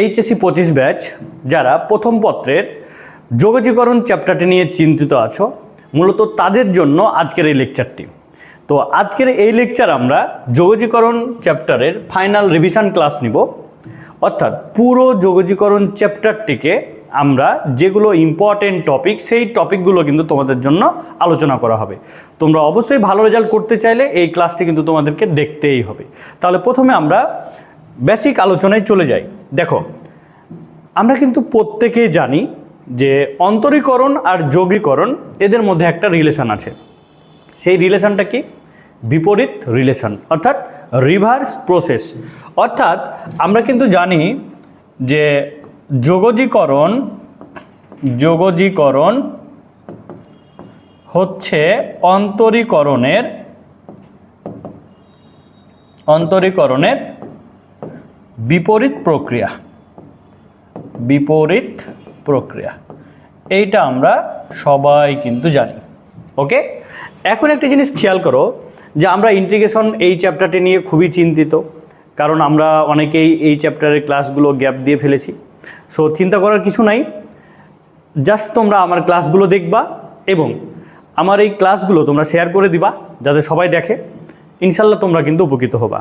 HSC 25 batch যারা প্রথম পত্রের যোগজীকরণ চ্যাপ্টারটি নিয়ে চিন্তিত আছো, মূলত তাদের জন্য আজকের এই লেকচারটি। তো আজকের এই লেকচার আমরা যোগজীকরণ চ্যাপ্টারের ফাইনাল রিভিশন ক্লাস নিব, অর্থাৎ পুরো যোগজীকরণ চ্যাপ্টারটিকে আমরা যেগুলো ইম্পর্টেন্ট টপিক সেই টপিকগুলো কিন্তু তোমাদের জন্য আলোচনা করা হবে। তোমরা অবশ্যই ভালো রেজাল্ট করতে চাইলে এই ক্লাসটি কিন্তু তোমাদেরকে দেখতেই হবে। তাহলে প্রথমে আমরা বেসিক আলোচনায় চলে যাই। দেখো, আমরা কিন্তু প্রত্যেকেই জানি যে অন্তরীকরণ আর যোগীকরণ এদের মধ্যে একটা রিলেশন আছে। সেই রিলেশনটা কি? বিপরীত রিলেশন, অর্থাৎ রিভার্স প্রসেস। অর্থাৎ আমরা কিন্তু জানি যে যোগজীকরণ হচ্ছে অন্তরীকরণের বিপরীত প্রক্রিয়া। এইটা আমরা সবাই কিন্তু জানি। ওকে, এখন একটা জিনিস খেয়াল করো যে আমরা ইন্টিগ্রেশন এই চ্যাপ্টারটি নিয়ে খুবই চিন্তিত, কারণ আমরা অনেকেই এই চ্যাপ্টারের ক্লাসগুলো গ্যাপ দিয়ে ফেলেছি। সো চিন্তা করার কিছু নাই, জাস্ট তোমরা আমার ক্লাসগুলো দেখবা এবং আমার এই ক্লাসগুলো তোমরা শেয়ার করে দিবা যাতে সবাই দেখে। ইনশাল্লাহ তোমরা কিন্তু উপকৃত হবা।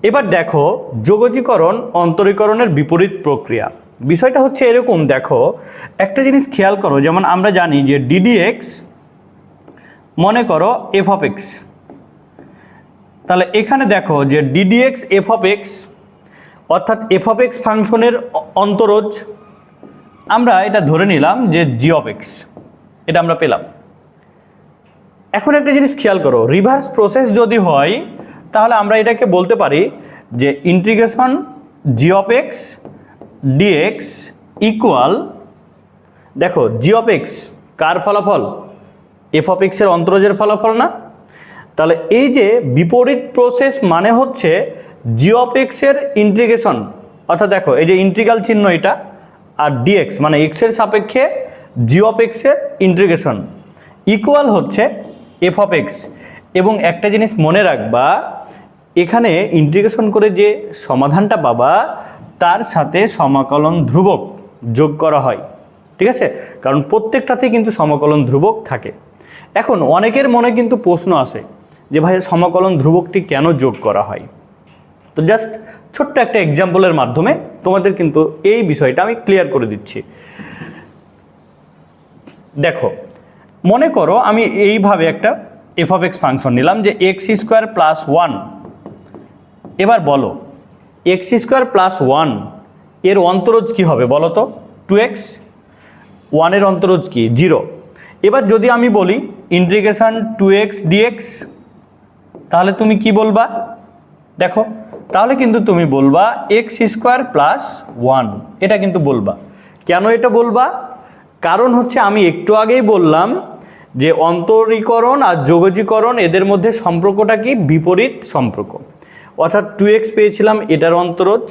এবার দেখো, যোগজীকরণ অন্তরীকরণের বিপরীত প্রক্রিয়া। বিষয়টা হচ্ছে এরকম, দেখো একটা জিনিস খেয়াল করো, যেমন আমরা জানি যে ডিডিএক্স মনে করো এফ অফ এক্স। তাহলে এখানে দেখো যে ডিডিএক্স এফ অফ এক্স, অর্থাৎ এফ অফ এক্স ফাংশনের অন্তরজ আমরা এটা ধরে নিলাম যে জি অফ এক্স, এটা আমরা পেলাম। এখন একটা জিনিস খেয়াল করো, রিভার্স প্রসেস যদি হয় তাহলে আমরা এটাকে বলতে পারি যে integration g of x dx equal, দেখো জি অফ এক্স কার ফলাফল? এফ অফ এক্সের অন্তরজের ফলাফল না? তাহলে এই যে বিপরীত প্রসেস মানে হচ্ছে জি অফ এক্সের ইন্টিগ্রেশন, অর্থাৎ দেখো এই যে ইন্টিগ্রাল চিহ্ন এটা, আর ডিএক্স মানে এক্সের সাপেক্ষে জি অফ এক্সের ইন্টিগ্রেশন ইকুয়াল হচ্ছে এফ অফ এক্স। এবং একটা জিনিস মনে রাখবা, এখানে ইন্টিগ্রেশন করে যে সমাধানটা পাবা তার সাথে সমাকলন ধ্রুবক যোগ করা হয়, ঠিক আছে? কারণ প্রত্যেকটাতে কিন্তু সমাকলন ধ্রুবক থাকে। এখন অনেকের মনে কিন্তু প্রশ্ন আসে যে ভাই সমাকলন ধ্রুবকটি কেন যোগ করা হয়? তো জাস্ট ছোট্ট একটা এক্সাম্পলের মাধ্যমে তোমাদের কিন্তু এই বিষয়টা আমি ক্লিয়ার করে দিচ্ছি। দেখো, মনে করো আমি এইভাবে একটা এফ অফ এক্স ফাংশন নিলাম যে এক্স স্কোয়ার প্লাস 1। এবার বলো এক্স স্কোয়ার প্লাস 1 এর অন্তরজ কী হবে বলো তো? 2x। 1 এর অন্তরজ কি? 0। এবার যদি আমি বলি ইন্টিগ্রেশন 2x dx, তাহলে তুমি কি বলবা? দেখো, তাহলে কিন্তু তুমি বলবা এক্স স্কোয়ার প্লাস 1, এটা কিন্তু বলবা। কেন এটা বলবা? কারণ হচ্ছে আমি একটু আগেই বললাম যে অন্তরীকরণ আর যোগজীকরণ এদের মধ্যে সম্পর্কটা কি? বিপরীত সম্পর্ক। অর্থাৎ 2x পেয়েছিলাম এটার অন্তরজ,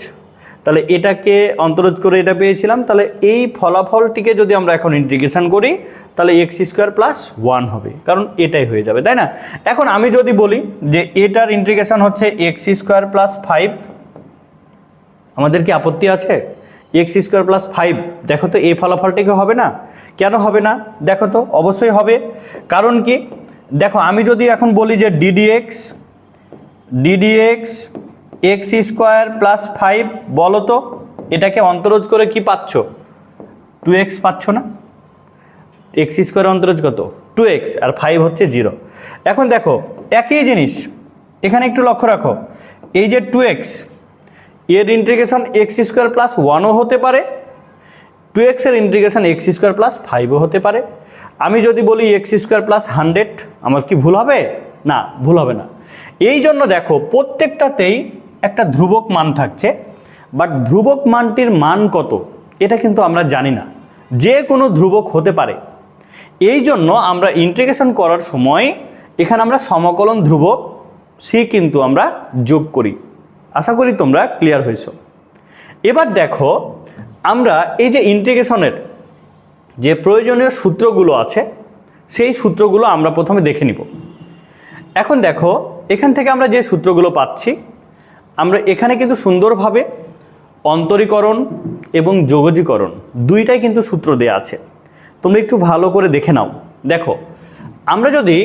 তাহলে এটাকে অন্তরজ করে এটা পেয়েছিলাম, তাহলে এই ফলাফলটিকে যদি আমরা এখন ইন্টিগ্রেশন করি তাহলে এক্স স্কোয়ার প্লাস 1 হবে, কারণ এটাই হয়ে যাবে, তাই না? এখন আমি যদি বলি যে এটার ইন্টিগ্রেশন হচ্ছে এক্স স্কোয়ার প্লাস 5, আমাদের কি আপত্তি আছে? এক্স স্কোয়ার প্লাস 5, দেখো তো এই ফলাফলটিকে হবে না? কেন হবে না? দেখো তো অবশ্যই হবে। কারণ কি? দেখো আমি যদি এখন বলি যে ডিডিএক্স এক্স স্কোয়ার প্লাস 5, বলো তো এটাকে অন্তরজ করে কি পাচ্ছ? 2x পাচ্ছ না? এক্স স্কোয়ার অন্তরজ কত? 2x, আর 5 হচ্ছে 0। এখন দেখো একই জিনিস এখানে একটু লক্ষ্য রাখো, এই যে 2x এর ইন্টিগ্রেশন এক্স স্কোয়ার প্লাস 1ও হতে পারে, 2x এর ইন্টিগ্রেশন এক্স স্কোয়ার প্লাস 5ও হতে পারে। আমি যদি বলি এক্স স্কোয়ার প্লাস 100, আমার কি ভুল হবে? না, ভুল হবে না। এই জন্য দেখো প্রত্যেকটাতেই একটা ধ্রুবক মান থাকছে, বাট ধ্রুবক মানটির মান কত এটা কিন্তু আমরা জানি না। যে কোনো ধ্রুবক হতে পারে। এই জন্য আমরা ইন্টিগ্রেশন করার সময় এখানে আমরা সমাকলন ধ্রুবক সি কিন্তু আমরা যোগ করি। আশা করি তোমরা ক্লিয়ার হয়েছো। এবার দেখো আমরা এই যে ইন্টিগ্রেশনের যে প্রয়োজনীয় সূত্রগুলো আছে সেই সূত্রগুলো আমরা প্রথমে দেখে নিব। এখন দেখো এখান থেকে আমরা যে সূত্রগুলো পাচ্ছি আমরা এখানে কিন্তু সুন্দরভাবে অন্তরীকরণ এবং যোগজীকরণ দুইটাই কিন্তু সূত্র দেয়া আছে, তোমরা একটু ভালো করে দেখে নাও। দেখো, আমরা যদি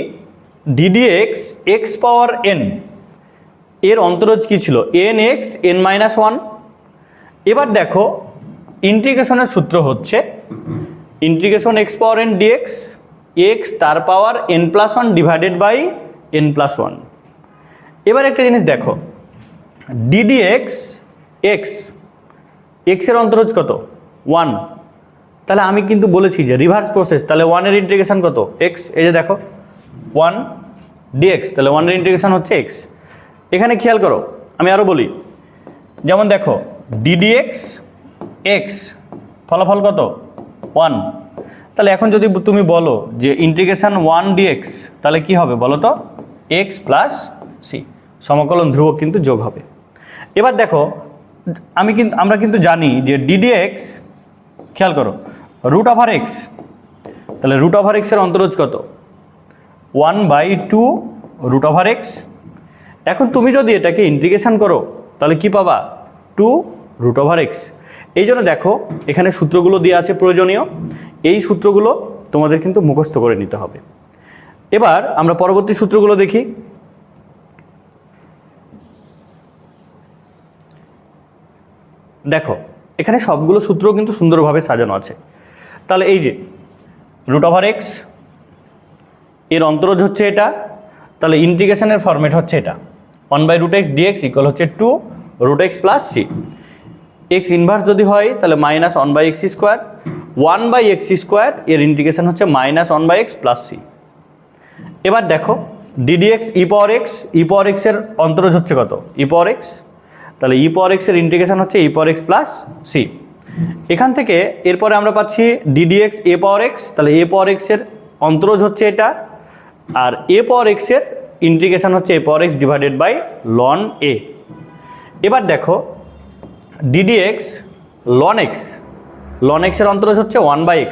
ddx x পাওয়ার n এর অন্তরজ কী ছিল, nx n-1। এবার দেখো ইন্টিগ্রেশনের সূত্র হচ্ছে integration x power n dx x তার power n+1 divided by n+1। এবার একটা জিনিস দেখো, ddx x এর অন্তরজ কত, 1। তাহলে আমি কিন্তু বলেছি যে রিভার্স প্রসেস, তাহলে 1 এর ইন্টিগ্রেশন কত, x। এই যে দেখো 1 dx, তাহলে 1 এর ইন্টিগ্রেশন হচ্ছে x। এখানে খেয়াল করো, আমি আরও বলি, যেমন দেখো ddx x ফলাফল কত, 1। তাহলে এখন যদি তুমি বলো যে ইন্টিগ্রেশন 1 dx, তাহলে কি হবে বলো তো, x প্লাস সি, সমকলন ধ্রুবক কিন্তু যোগ হবে। এবার দেখো আমরা কিন্তু জানি যে ddx, খেয়াল করো, √x, তাহলে √x এর অন্তরজ কত, 1/2 √x। এখন তুমি যদি এটাকে ইন্টিগ্রেশন করো তাহলে কি পাবা, 2 √x। এই জন্য দেখো এখানে সূত্রগুলো দেওয়া আছে প্রয়োজনীয়, এই সূত্রগুলো তোমাদের কিন্তু মুখস্থ করে নিতে হবে। এবার আমরা পরবর্তী সূত্রগুলো দেখি। দেখো এখানে সবগুলো সূত্র কিন্তু সুন্দরভাবে সাজানো আছে। তাহলে এই যে √x এর অন্তরজ হচ্ছে এটা, তাহলে ইন্টিগ্রেশনের ফরম্যাট হচ্ছে এটা, 1/√x dx ইকুয়াল হচ্ছে 2 √x plus c. X inverse যদি হয় তাহলে -1/x², 1/x² এর ইন্টিগ্রেশন হচ্ছে -1/x প্লাস সি। এবার দেখো ddx e পাওয়ার x এর অন্তরজ হচ্ছে কত, e পাওয়ার x, তাহলে e পাওয়ার x এর ইন্টিগ্রেশন হচ্ছে e পাওয়ার x প্লাস সি। এখান থেকে এরপরে আমরা পাচ্ছি ddx a পাওয়ার x, তাহলে a পাওয়ার x এর অন্তরজ হচ্ছে এটা, আর a পাওয়ার x এর ইন্টিগ্রেশন হচ্ছে a power x divided by ln a। এবার দেখো ddx ln x এর অন্তরজ হচ্ছে 1/x,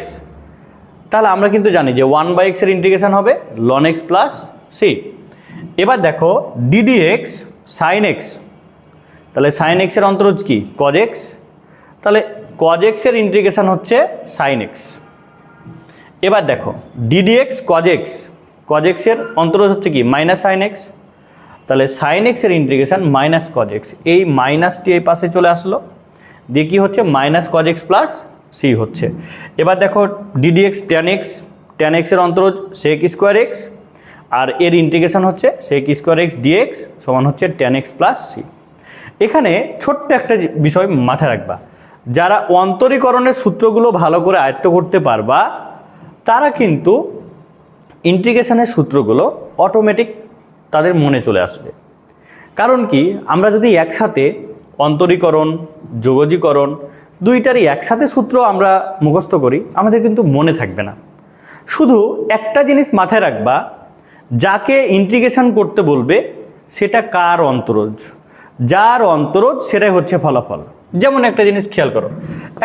তাহলে আমরা কিন্তু জানি যে 1/x এর ইন্টিগ্রেশন হবে ln x প্লাস সি। এবার দেখো ddx sin x, তাহলে sin x এর অন্তরজ কি, cos x, তাহলে cos x এর ইন্টিগ্রেশন হচ্ছে sin x। এবার দেখো ddx cos x এর অন্তরজ হচ্ছে কি, -sin x, তাহলে sin x এর ইন্টিগ্রেশন -cos x, এই মাইনাসটি এই পাশে চলে আসলো, দিয়ে কি হচ্ছে -cos x প্লাস সি হচ্ছে। এবার দেখো ddx tan x এর অন্তরজ sec²x, আর এর ইন্টিগ্রেশন হচ্ছে sec²x dx সমান হচ্ছে tan x প্লাস সি। এখানে ছোট্ট একটা বিষয় মাথায় রাখবা, যারা অন্তরীকরণের সূত্রগুলো ভালো করে আয়ত্ত করতে পারবা তারা কিন্তু ইন্টিগ্রেশনের সূত্রগুলো অটোমেটিক তাদের মনে চলে আসবে। কারণ কি, আমরা যদি একসাথে অন্তরীকরণ যোগজীকরণ দুইটারই একসাথে সূত্র আমরা মুখস্থ করি, আমাদের কিন্তু মনে থাকবে না। শুধু একটা জিনিস মাথায় রাখবা, যাকে ইন্টিগ্রেশন করতে বলবে সেটা কার অন্তরজ, যার অন্তরজ সেটাই হচ্ছে ফলাফল। যেমন একটা জিনিস খেয়াল করো,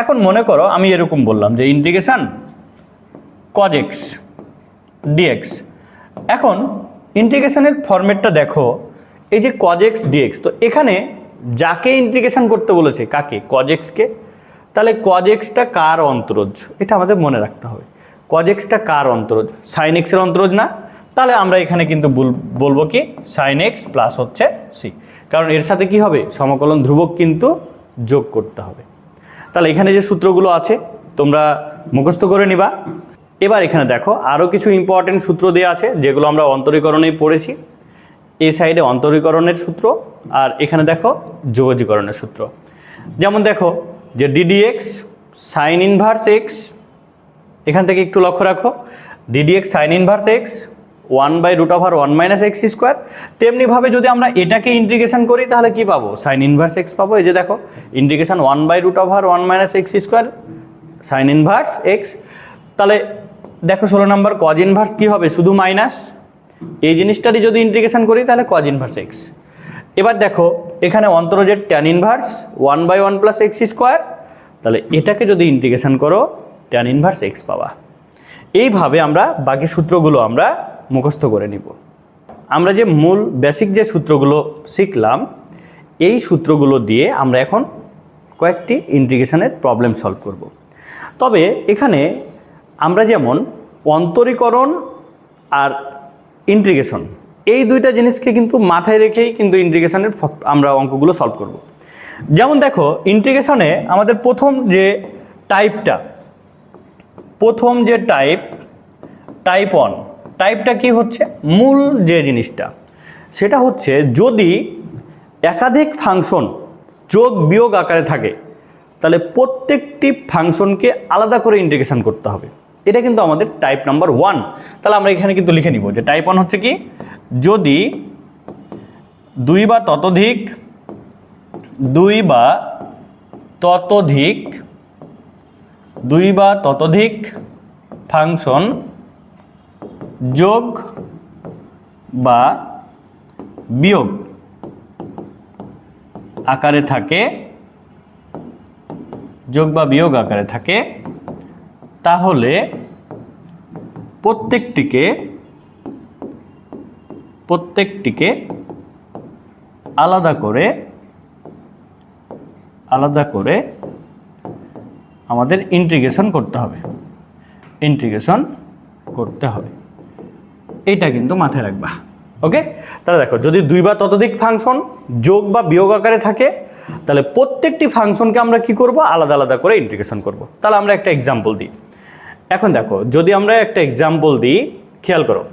এখন মনে করো আমি এরকম বললাম যে ইন্টিগ্রেশন cos x dx। এখন ইন্টিগ্রেশনের ফরম্যাটটা দেখো, এই যে cos x dx, তো এখানে যাকে ইন্টিগ্রেশন করতে বলেছে, কাকে, cos x কে, তাহলে cos x টা কার অন্তরজ এটা আমাদের মনে রাখতে হবে। cos x টা কার অন্তরজ, sin x এর অন্তরজ না, তাহলে আমরা এখানে কিন্তু বলবো কি sin x প্লাস হচ্ছে সি, কারণ এর সাথে কি হবে, সমকলন ধ্রুবক কিন্তু যোগ করতে হবে। তাহলে এখানে যে সূত্রগুলো আছে তোমরা মুখস্থ করে নিবা। এবার এখানে দেখো আরও কিছু ইম্পর্টেন্ট সূত্র দেওয়া আছে যেগুলো আমরা অন্তরীকরণেই পড়েছি। এই সাইডে অন্তরীকরণের সূত্র, আর এখানে দেখো যোগজীকরণের সূত্র। যেমন দেখো যে ddx sin ইনভার্স x, এখান থেকে একটু লক্ষ্য রাখো, ddx sin inverse x 1/√1 - x²। তেমনিভাবে যদি আমরা এটাকে ইন্টিগ্রেশন করি তাহলে কি পাবো, sin ইনভার্স x পাবো। এই যে দেখো integration 1/√1 - x² sin inverse x। তাহলে দেখো 16 নম্বর cos ইনভার্স কি হবে, শুধু মাইনাস, এই জিনিসটারই যদি ইন্টিগ্রেশন করি তাহলে cos ইনভার্স x। এবার দেখো এখানে অন্তরজের tan ইনভার্স 1/1 + x², তাহলে এটাকে যদি ইন্টিগ্রেশন করো tan ইনভার্স x পাবা। এইভাবে আমরা বাকি সূত্রগুলো আমরা মুখস্থ করে নিব। আমরা যে মূল বেসিক যে সূত্রগুলো শিখলাম, এই সূত্রগুলো দিয়ে আমরা এখন কয়েকটি ইন্টিগ্রেশনের প্রবলেম সলভ করব। তবে এখানে আমরা যেমন অন্তরীকরণ আর ইন্টিগ্রেশন এই দুইটা জিনিসকে কিন্তু মাথায় রেখেই কিন্তু ইন্টিগ্রেশনের আমরা অঙ্কগুলো সলভ করব। যেমন দেখো ইন্টিগ্রেশনে আমাদের প্রথম যে টাইপ 1 টাইপটা কি হচ্ছে, মূল যে জিনিসটা সেটা হচ্ছে যদি একাধিক ফাংশন যোগ বিয়োগ আকারে থাকে তাহলে প্রত্যেকটি ফাংশনকে আলাদা করে ইন্টিগ্রেশন করতে হবে। এটা কিন্তু আমাদের টাইপ নাম্বার 1। তাহলে আমরা এখানে কিন্তু লিখে নিব যে টাইপ 1 হচ্ছে কি, যদি দুই বা ততোধিক ফাংশন যোগ বা বিয়োগ আকারে থাকে তাহলে প্রত্যেকটিকে আলাদা করে আমাদের ইন্টিগ্রেশন করতে হবে। এইটা কিন্তু মাথায় রাখবা। ওকে, তাহলে দেখো যদি দুই বা ততোধিক ফাংশন যোগ বা বিয়োগ আকারে থাকে তাহলে প্রত্যেকটি ফাংশনকে আমরা কি করব, আলাদা আলাদা করে ইন্টিগ্রেশন করব। তাহলে আমরা একটা এক্সাম্পল দিই। এখন দেখো যদি আমরা একটা এক্সাম্পল দিই, খেয়াল করো,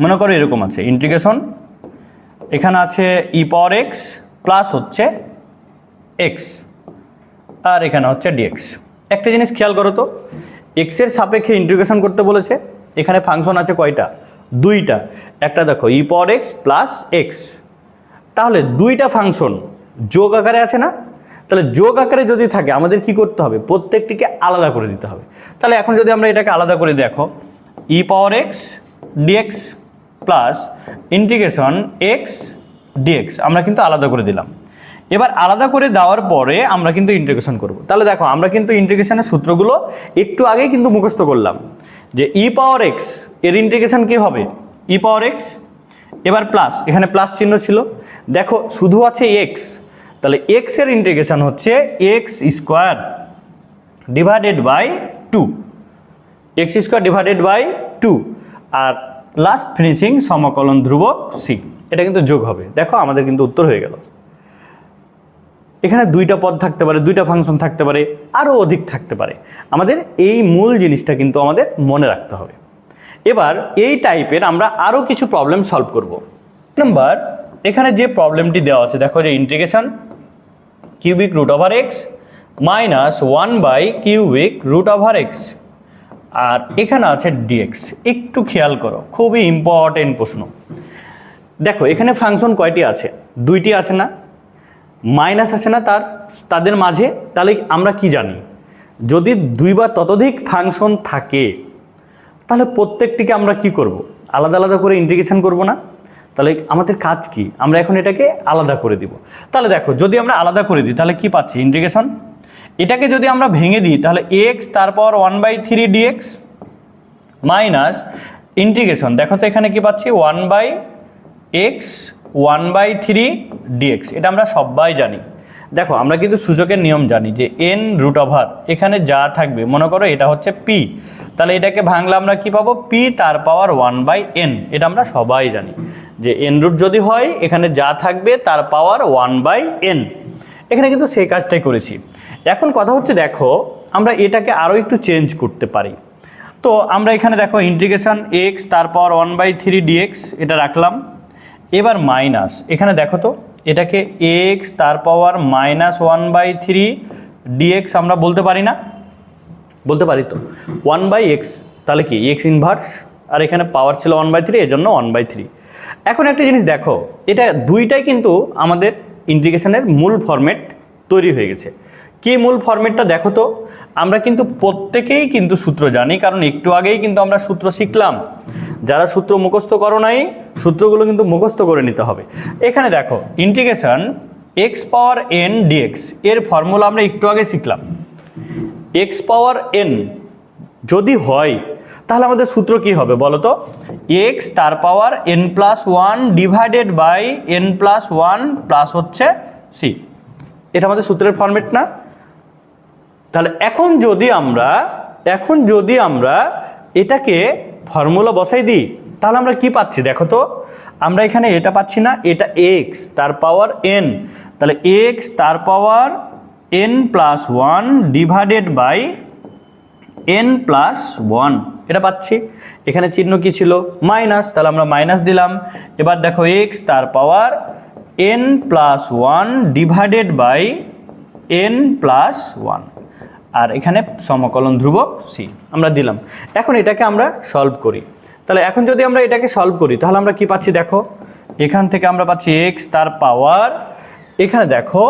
মনে করো এরকম আছে ইন্টিগ্রেশন, এখানে আছে ই পাওয়ার এক্স প্লাস হচ্ছে এক্স আর এখানে হচ্ছে ডিএক্স। একটা জিনিস খেয়াল করো তো, এক্সের সাপেক্ষে ইন্টিগ্রেশন করতে বলেছে, এখানে ফাংশন আছে কয়টা, দুইটা। একটা দেখো e power x plus x, তাহলে দুইটা ফাংশন যোগ আকারে আছে না, তাহলে যোগ আকারে যদি থাকে আমাদের কি করতে হবে, প্রত্যেকটিকে আলাদা করে দিতে হবে। তাহলে এখন যদি আমরা এটাকে আলাদা করে দেখো, e power x d x plus integration x d x আমরা কিন্তু আলাদা করে দিলাম। এবার আলাদা করে দেওয়ার পরে আমরা কিন্তু ইন্টিগ্রেশন করব। তাহলে দেখো আমরা কিন্তু ইন্টিগ্রেশনের সূত্রগুলো একটু আগেই কিন্তু মুখস্থ করলাম যে ই পাওয়ার এক্স এর ইন্টিগ্রেশন কি হবে, ই পাওয়ার এক্স, এবার প্লাস, এখানে প্লাস চিহ্ন ছিল, দেখো শুধু আছে এক্স, তাহলে এক্স এর ইন্টিগ্রেশন হচ্ছে x square divided by 2, x square divided by 2, আর লাস্ট ফিনিশিং সমকলন ধ্রুবক সি, এটা কিন্তু যোগ হবে। দেখো আমাদের কিন্তু উত্তর হয়ে গেল। এখানে দুইটা পদ থাকতে পারে, দুইটা ফাংশন থাকতে পারে, আরও অধিক থাকতে পারে। আমাদের এই মূল জিনিসটা কিন্তু আমাদের মনে রাখতে হবে। এবার এই টাইপের আমরা আরও কিছু প্রবলেম সলভ করব। নাম্বার এখানে যে প্রবলেমটি দেওয়া আছে দেখো, যে integration cubic root over x minus 1/কিউবিক রুট ওভার এক্স, আর এখানে আছে ডিএক্স। একটু খেয়াল করো, খুবই ইম্পর্টেন্ট প্রশ্ন। দেখো এখানে ফাংশন কয়টি আছে, দুইটি আছে না, মাইনাস আছে না তাদের মাঝে। তাহলে আমরা কি জানি, যদি দুই বা ততোধিক ফাংশন থাকে তাহলে প্রত্যেকটিকে আমরা কি করব, আলাদা আলাদা করে ইন্টিগ্রেশন করব না। তাহলে আমাদের কাজ কি, আমরা এখন এটাকে আলাদা করে দিব। তাহলে দেখো যদি আমরা আলাদা করে দিই তাহলে কি পাচ্ছি, ইন্টিগ্রেশন, এটাকে যদি আমরা ভেঙে দিই তাহলে এক্স তারপর 1/3 ডিএক্স মাইনাস ইন্টিগ্রেশন, দেখো তো এখানে কি পাচ্ছি 1/x 1/3 ডিএক্স। এটা আমরা সবাই জানি। দেখো আমরা কিন্তু সূচকের নিয়ম জানি যে এন রুট ওভার, এখানে যা থাকবে মনে করো এটা হচ্ছে পি, তাহলে এটাকে ভাঙলে আমরা কি পাবো, পি তার পাওয়ার 1/n। এটা আমরা সবাই জানি যে এন রুট যদি হয় এখানে যা থাকবে তার পাওয়ার 1/n। এখানে কিন্তু সেই কাজটাই করেছি। এখন কথা হচ্ছে দেখো আমরা এটাকে আরও একটু চেঞ্জ করতে পারি। তো আমরা এখানে দেখো ইন্টিগ্রেশন এক্স তার পাওয়ার 1/3 ডিএক্স এটা রাখলাম, এবার মাইনাস, এখানে দেখো তো এটাকে এক্স তার পাওয়ার মাইনাস 1/3 ডিএক্স আমরা বলতে পারি না, বলতে পারি তো, 1/x তাহলে কি এক্স ইনভার্স, আর এখানে পাওয়ার ছিল 1/3 এর জন্য 1/3। এখন একটা জিনিস দেখো, এটা দুইটাই কিন্তু আমাদের ইন্টিগ্রেশনের মূল ফরম্যাট তৈরি হয়ে গেছে। কি মূল ফরম্যাটটা দেখো তো, আমরা কিন্তু প্রত্যেকেই কিন্তু সূত্র জানি, কারণ একটু আগেই কিন্তু আমরা সূত্র শিখলাম। যারা সূত্র মুখস্থ করো নাই, সূত্রগুলো কিন্তু মুখস্থ করে নিতে হবে। এখানে দেখো ইন্টিগ্রেশন এক্স পাওয়ার এন ডিএক্স এর ফর্মুলা আমরা একটু আগে শিখলাম। এক্স পাওয়ার এন যদি হয় তাহলে আমাদের সূত্র কি হবে বলো তো, এক্স তার power n+1 divided by n+1 plus হচ্ছে সি। এটা আমাদের সূত্রের ফরম্যাট না? তাহলে এখন যদি আমরা এটাকে ফর্মুলা বসাই দিই তাহলে আমরা কি পাচ্ছি দেখো তো, আমরা এখানে এটা পাচ্ছি না, এটা এক্স তার পাওয়ার এন, তাহলে এক্স তার power n plus one divided by n plus one, এটা পাচ্ছি। এখানে চিহ্ন কি ছিল? মাইনাস, তাহলে আমরা মাইনাস দিলাম। এবার দেখো এক্স তার power n plus one divided by n plus one, আর এখানে সমকলন ধ্রুবক সি আমরা দিলাম। এখন এটাকে আমরা সলভ করি। তাহলে এখন যদি আমরা এটাকে সলভ করি তাহলে আমরা কি পাচ্ছি দেখো, এখান থেকে আমরা পাচ্ছি এক্স তার পাওয়ার, এখানে দেখো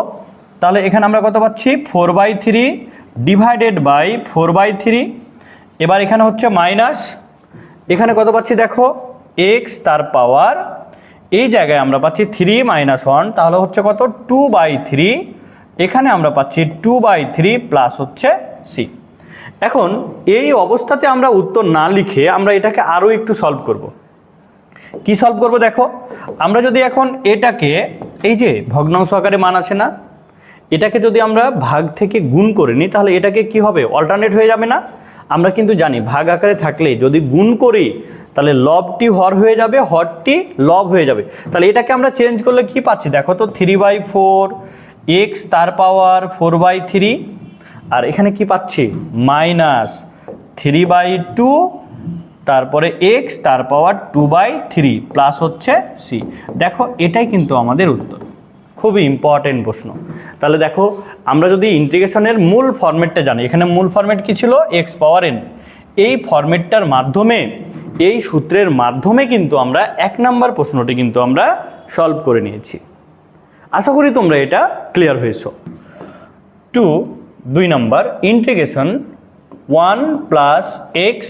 তাহলে এখানে আমরা কত পাচ্ছি 4/3 ডিভাইডেড বাই 4/3, এবার এখানে হচ্ছে মাইনাস, এখানে কত পাচ্ছি দেখো এক্স তার পাওয়ার, এই জায়গায় আমরা পাচ্ছি 3 - 1, তাহলে হচ্ছে কত 2/3, এখানে আমরা পাচ্ছি 2/3 প্লাস হচ্ছে সি। এখন এই অবস্থাতে আমরা উত্তর না লিখে আমরা এটাকে আরও একটু সলভ করব। কি সলভ করব দেখো, আমরা যদি এখন এটাকে এই যে ভগ্নাংশ আকারে মান আছে না, এটাকে যদি আমরা ভাগ থেকে গুণ করে নিই তাহলে এটাকে কি হবে, অল্টারনেট হয়ে যাবে না? আমরা কিন্তু জানি ভাগ আকারে থাকলে যদি গুণ করি তাহলে লবটি হর হয়ে যাবে, হরটি লব হয়ে যাবে। তাহলে এটাকে আমরা চেঞ্জ করলে কি পাচ্ছি দেখো তো 3/4 এক্স তার পাওয়ার 4/3, আর এখানে কি পাচ্ছি মাইনাস 3/2 তারপরে এক্স তার পাওয়ার 2/3 প্লাস হচ্ছে সি। দেখো এটাই কিন্তু আমাদের উত্তর। খুবই ইম্পর্টেন্ট প্রশ্ন। তাহলে দেখো আমরা যদি ইন্টিগ্রেশনের মূল ফরম্যাটটা জানি, এখানে মূল ফরম্যাট কি ছিল এক্স পাওয়ার এন, এই ফরম্যাটটার মাধ্যমে এই সূত্রের মাধ্যমে কিন্তু আমরা 1 নম্বর প্রশ্নটি কিন্তু আমরা সলভ করে নিয়েছি। আশা করি তোমরা এটা ক্লিয়ার হয়েছো। 2 number integration 1 plus x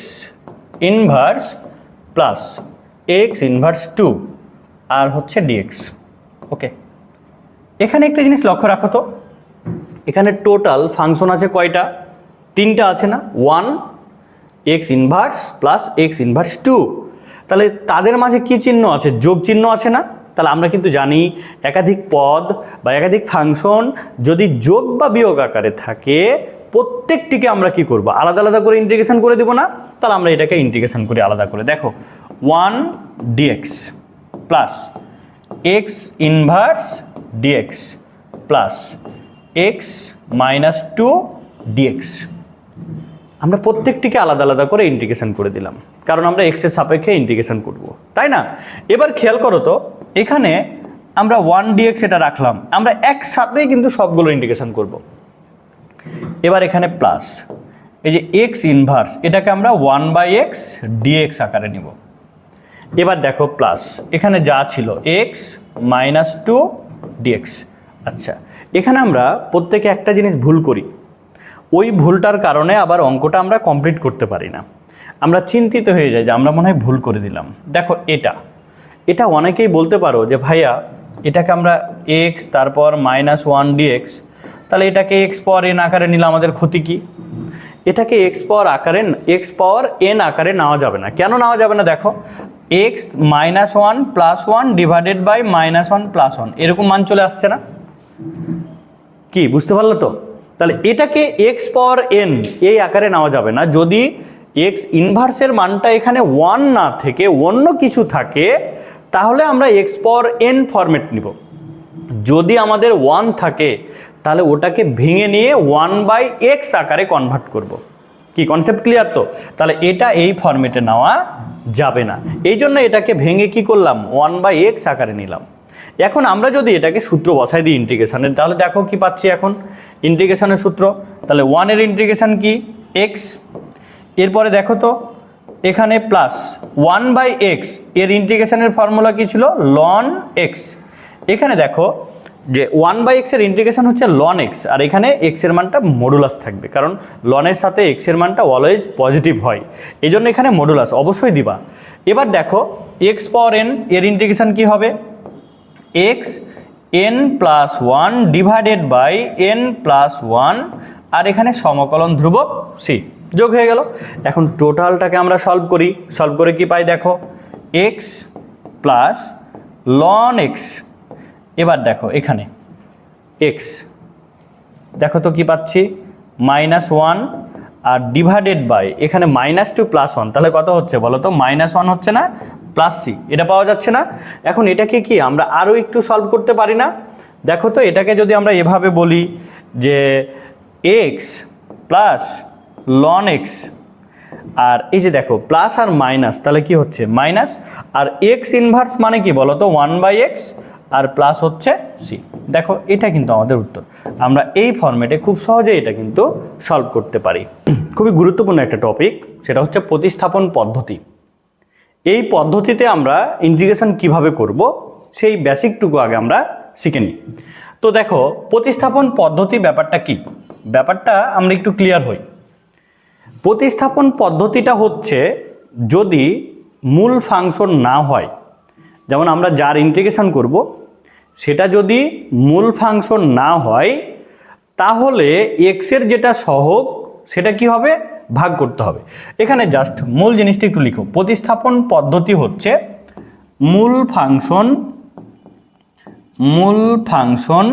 inverse plus x inverse 2 আর হচ্ছে ডিএক্স। ওকে, এখানে একটা জিনিস লক্ষ্য রাখো তো, এখানে টোটাল ফাংশন আছে কয়টা? 3টা আছে না, 1 x inverse plus x inverse 2, তাহলে তাদের মাঝে কি চিহ্ন আছে? যোগ চিহ্ন আছে না? তাহলে আমরা কিন্তু জানি একাধিক পদ বা একাধিক ফাংশন যদি যোগ বা বিয়োগ আকারে থাকে প্রত্যেকটিকে আমরা কি করব, আলাদা আলাদা করে ইন্টিগ্রেশন করে দেব না? তাহলে আমরা এটাকে ইন্টিগ্রেশন করি আলাদা করে। দেখো 1 dx plus x inverse dx plus x minus 2 dx, আমরা প্রত্যেকটিকে আলাদা আলাদা করে ইন্টিগ্রেশন করে দিলাম, কারণ আমরা এক্সের সাপেক্ষে ইন্টিগ্রেশন করব, তাই না? এবার খেয়াল করো তো, এখানে আমরা 1 ডিএক্স এটা রাখলাম, আমরা একসাথেই কিন্তু সবগুলো ইন্টিগ্রেশন করব। এবার এখানে প্লাস এই যে এক্স ইনভার্স, এটাকে আমরা 1/x ডিএক্স আকারে নিব। এবার দেখো প্লাস এখানে যা ছিল এক্স মাইনাস 2 ডিএক্স। আচ্ছা, এখানে আমরা প্রত্যেকে একটা জিনিস ভুল করি, ওই ভুলটার কারণে আবার অঙ্কটা আমরা কমপ্লিট করতে পারি না, আমরা চিন্তিত হয়ে যাই যে আমরা মনে হয় ভুল করে দিলাম। দেখো এটা অনেকেই বলতে পারো যে ভাইয়া এটাকে আমরা এক্স তারপর -1 ডিএক্স, তাহলে এটাকে এক্স পাওয়ার এন আকারে নিলে আমাদের ক্ষতি কি? এটাকে এক্স পাওয়ার এন আকারে নেওয়া যাবে না। কেন নেওয়া যাবে না? দেখো এক্স -1 + 1 ডিভাইডেড বাই -1 + 1 এরকম মান চলে আসছে না? কি বুঝতে পারলো তো? তাহলে এটাকে এক্স পাওয়ার এন এই আকারে নেওয়া যাবে না। যদি এক্স ইনভার্সের মানটা এখানে 1 না থেকে অন্য কিছু থাকে তাহলে আমরা এক্স পাওয়ার এন ফরম্যাট নিব। যদি আমাদের 1 থাকে তাহলে ওটাকে ভেঙে নিয়ে 1/x আকারে কনভার্ট করব। কি কনসেপ্ট ক্লিয়ার তো? তাহলে এটা এই ফরম্যাটে নেওয়া যাবে না, এই জন্য এটাকে ভেঙে কি করলাম 1/x আকারে নিলাম। এখন আমরা যদি এটাকে সূত্র বসাই দিই ইন্টিগ্রেশনের, তাহলে দেখো কি পাচ্ছি এখন ইন্টিগ্রেশনের সূত্র। তাহলে 1 এর ইন্টিগ্রেশন কি x, এরপরে দেখো তো এখানে প্লাস 1/x এর ইন্টিগ্রেশনের ফর্মুলা কি ছিল ln x। এখানে দেখো যে 1/x এর ইন্টিগ্রেশন হচ্ছে ln x, আর এখানে x এর মানটা মডুলাস থাকবে, কারণ ln এর সাথে x এর মানটা অলওয়েজ পজিটিভ হয়, এই জন্য এখানে মডুলাস অবশ্যই দিবা। এবার দেখো x পাওয়ার n এর ইন্টিগ্রেশন কি হবে, x n + 1 divided by n + 1, আর এখানে সমকলন ধ্রুবক c যোগ হয়ে গেল। এখন টোটালটাকে আমরা সলভ করে কি পাই দেখো x প্লাস ln x। এবার দেখো এখানে x দেখো তো কি পাচ্ছি, -1 আর ডিভাইডেড বাই এখানে -2 +1, তাহলে কত হচ্ছে বলো তো, -1 হচ্ছে না, +c, এটা পাওয়া যাচ্ছে না। এখন এটাকে কি আমরা আরও একটু সলভ করতে পারি না? দেখো তো এটাকে যদি আমরা এভাবে বলি যে x প্লাস ln x, আর এই যে দেখো প্লাস আর মাইনাস, তাহলে কি হচ্ছে মাইনাস, আর এক্স ইনভার্স মানে কি বলো তো 1/x, আর প্লাস হচ্ছে c। দেখো এটা কিন্তু আমাদের উত্তর। আমরা এই ফরম্যাটে খুব সহজেই এটা কিন্তু সলভ করতে পারি। খুবই গুরুত্বপূর্ণ একটা টপিক, সেটা হচ্ছে প্রতিস্থাপন পদ্ধতি। এই পদ্ধতিতে আমরা ইন্টিগ্রেশন কিভাবে করব সেই বেসিকটুকু আগে আমরা শিখে নিই। তো দেখো প্রতিস্থাপন পদ্ধতি ব্যাপারটা কি, ব্যাপারটা আমরা একটু ক্লিয়ার হই। প্রতিস্থাপন পদ্ধতিটা হচ্ছে যদি মূল ফাংশন না হয়, যেমন আমরা যার ইন্টিগ্রেশন করব সেটা যদি মূল ফাংশন না হয়, তাহলে এক্সের যেটা সহগ সেটা কি হবে, ভাগ করতে হবে। এখানে জাস্ট মূল জিনিসটা একটু লিখো। প্রতিস্থাপন পদ্ধতি হচ্ছে মূল ফাংশন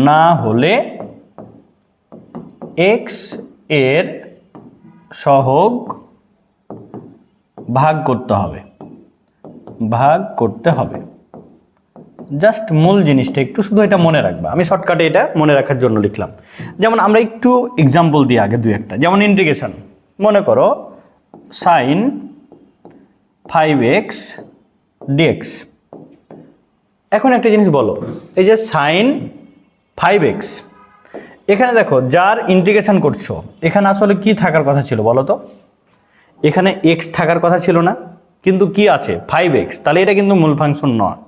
না হলে এক্স এর সহগ ভাগ করতে হবে। জাস্ট মূল জিনিসটা একটু শুধু এটা মনে রাখবা, আমি শর্টকাটে এটা মনে রাখার জন্য লিখলাম। যেমন আমরা একটু এক্সাম্পল দিই আগে দুই একটা, যেমন ইন্টিগ্রেশন, মনে করো sin 5x dx। এখন একটা জিনিস বলো, এই যে sin 5x, এখানে দেখো যার ইন্টিগ্রেশন করছো এখানে আসলে কি থাকার কথা ছিল বলো তো, এখানে x থাকার কথা ছিল না, কিন্তু কি আছে 5x, তাহলে এটা কিন্তু মূল ফাংশন নয়।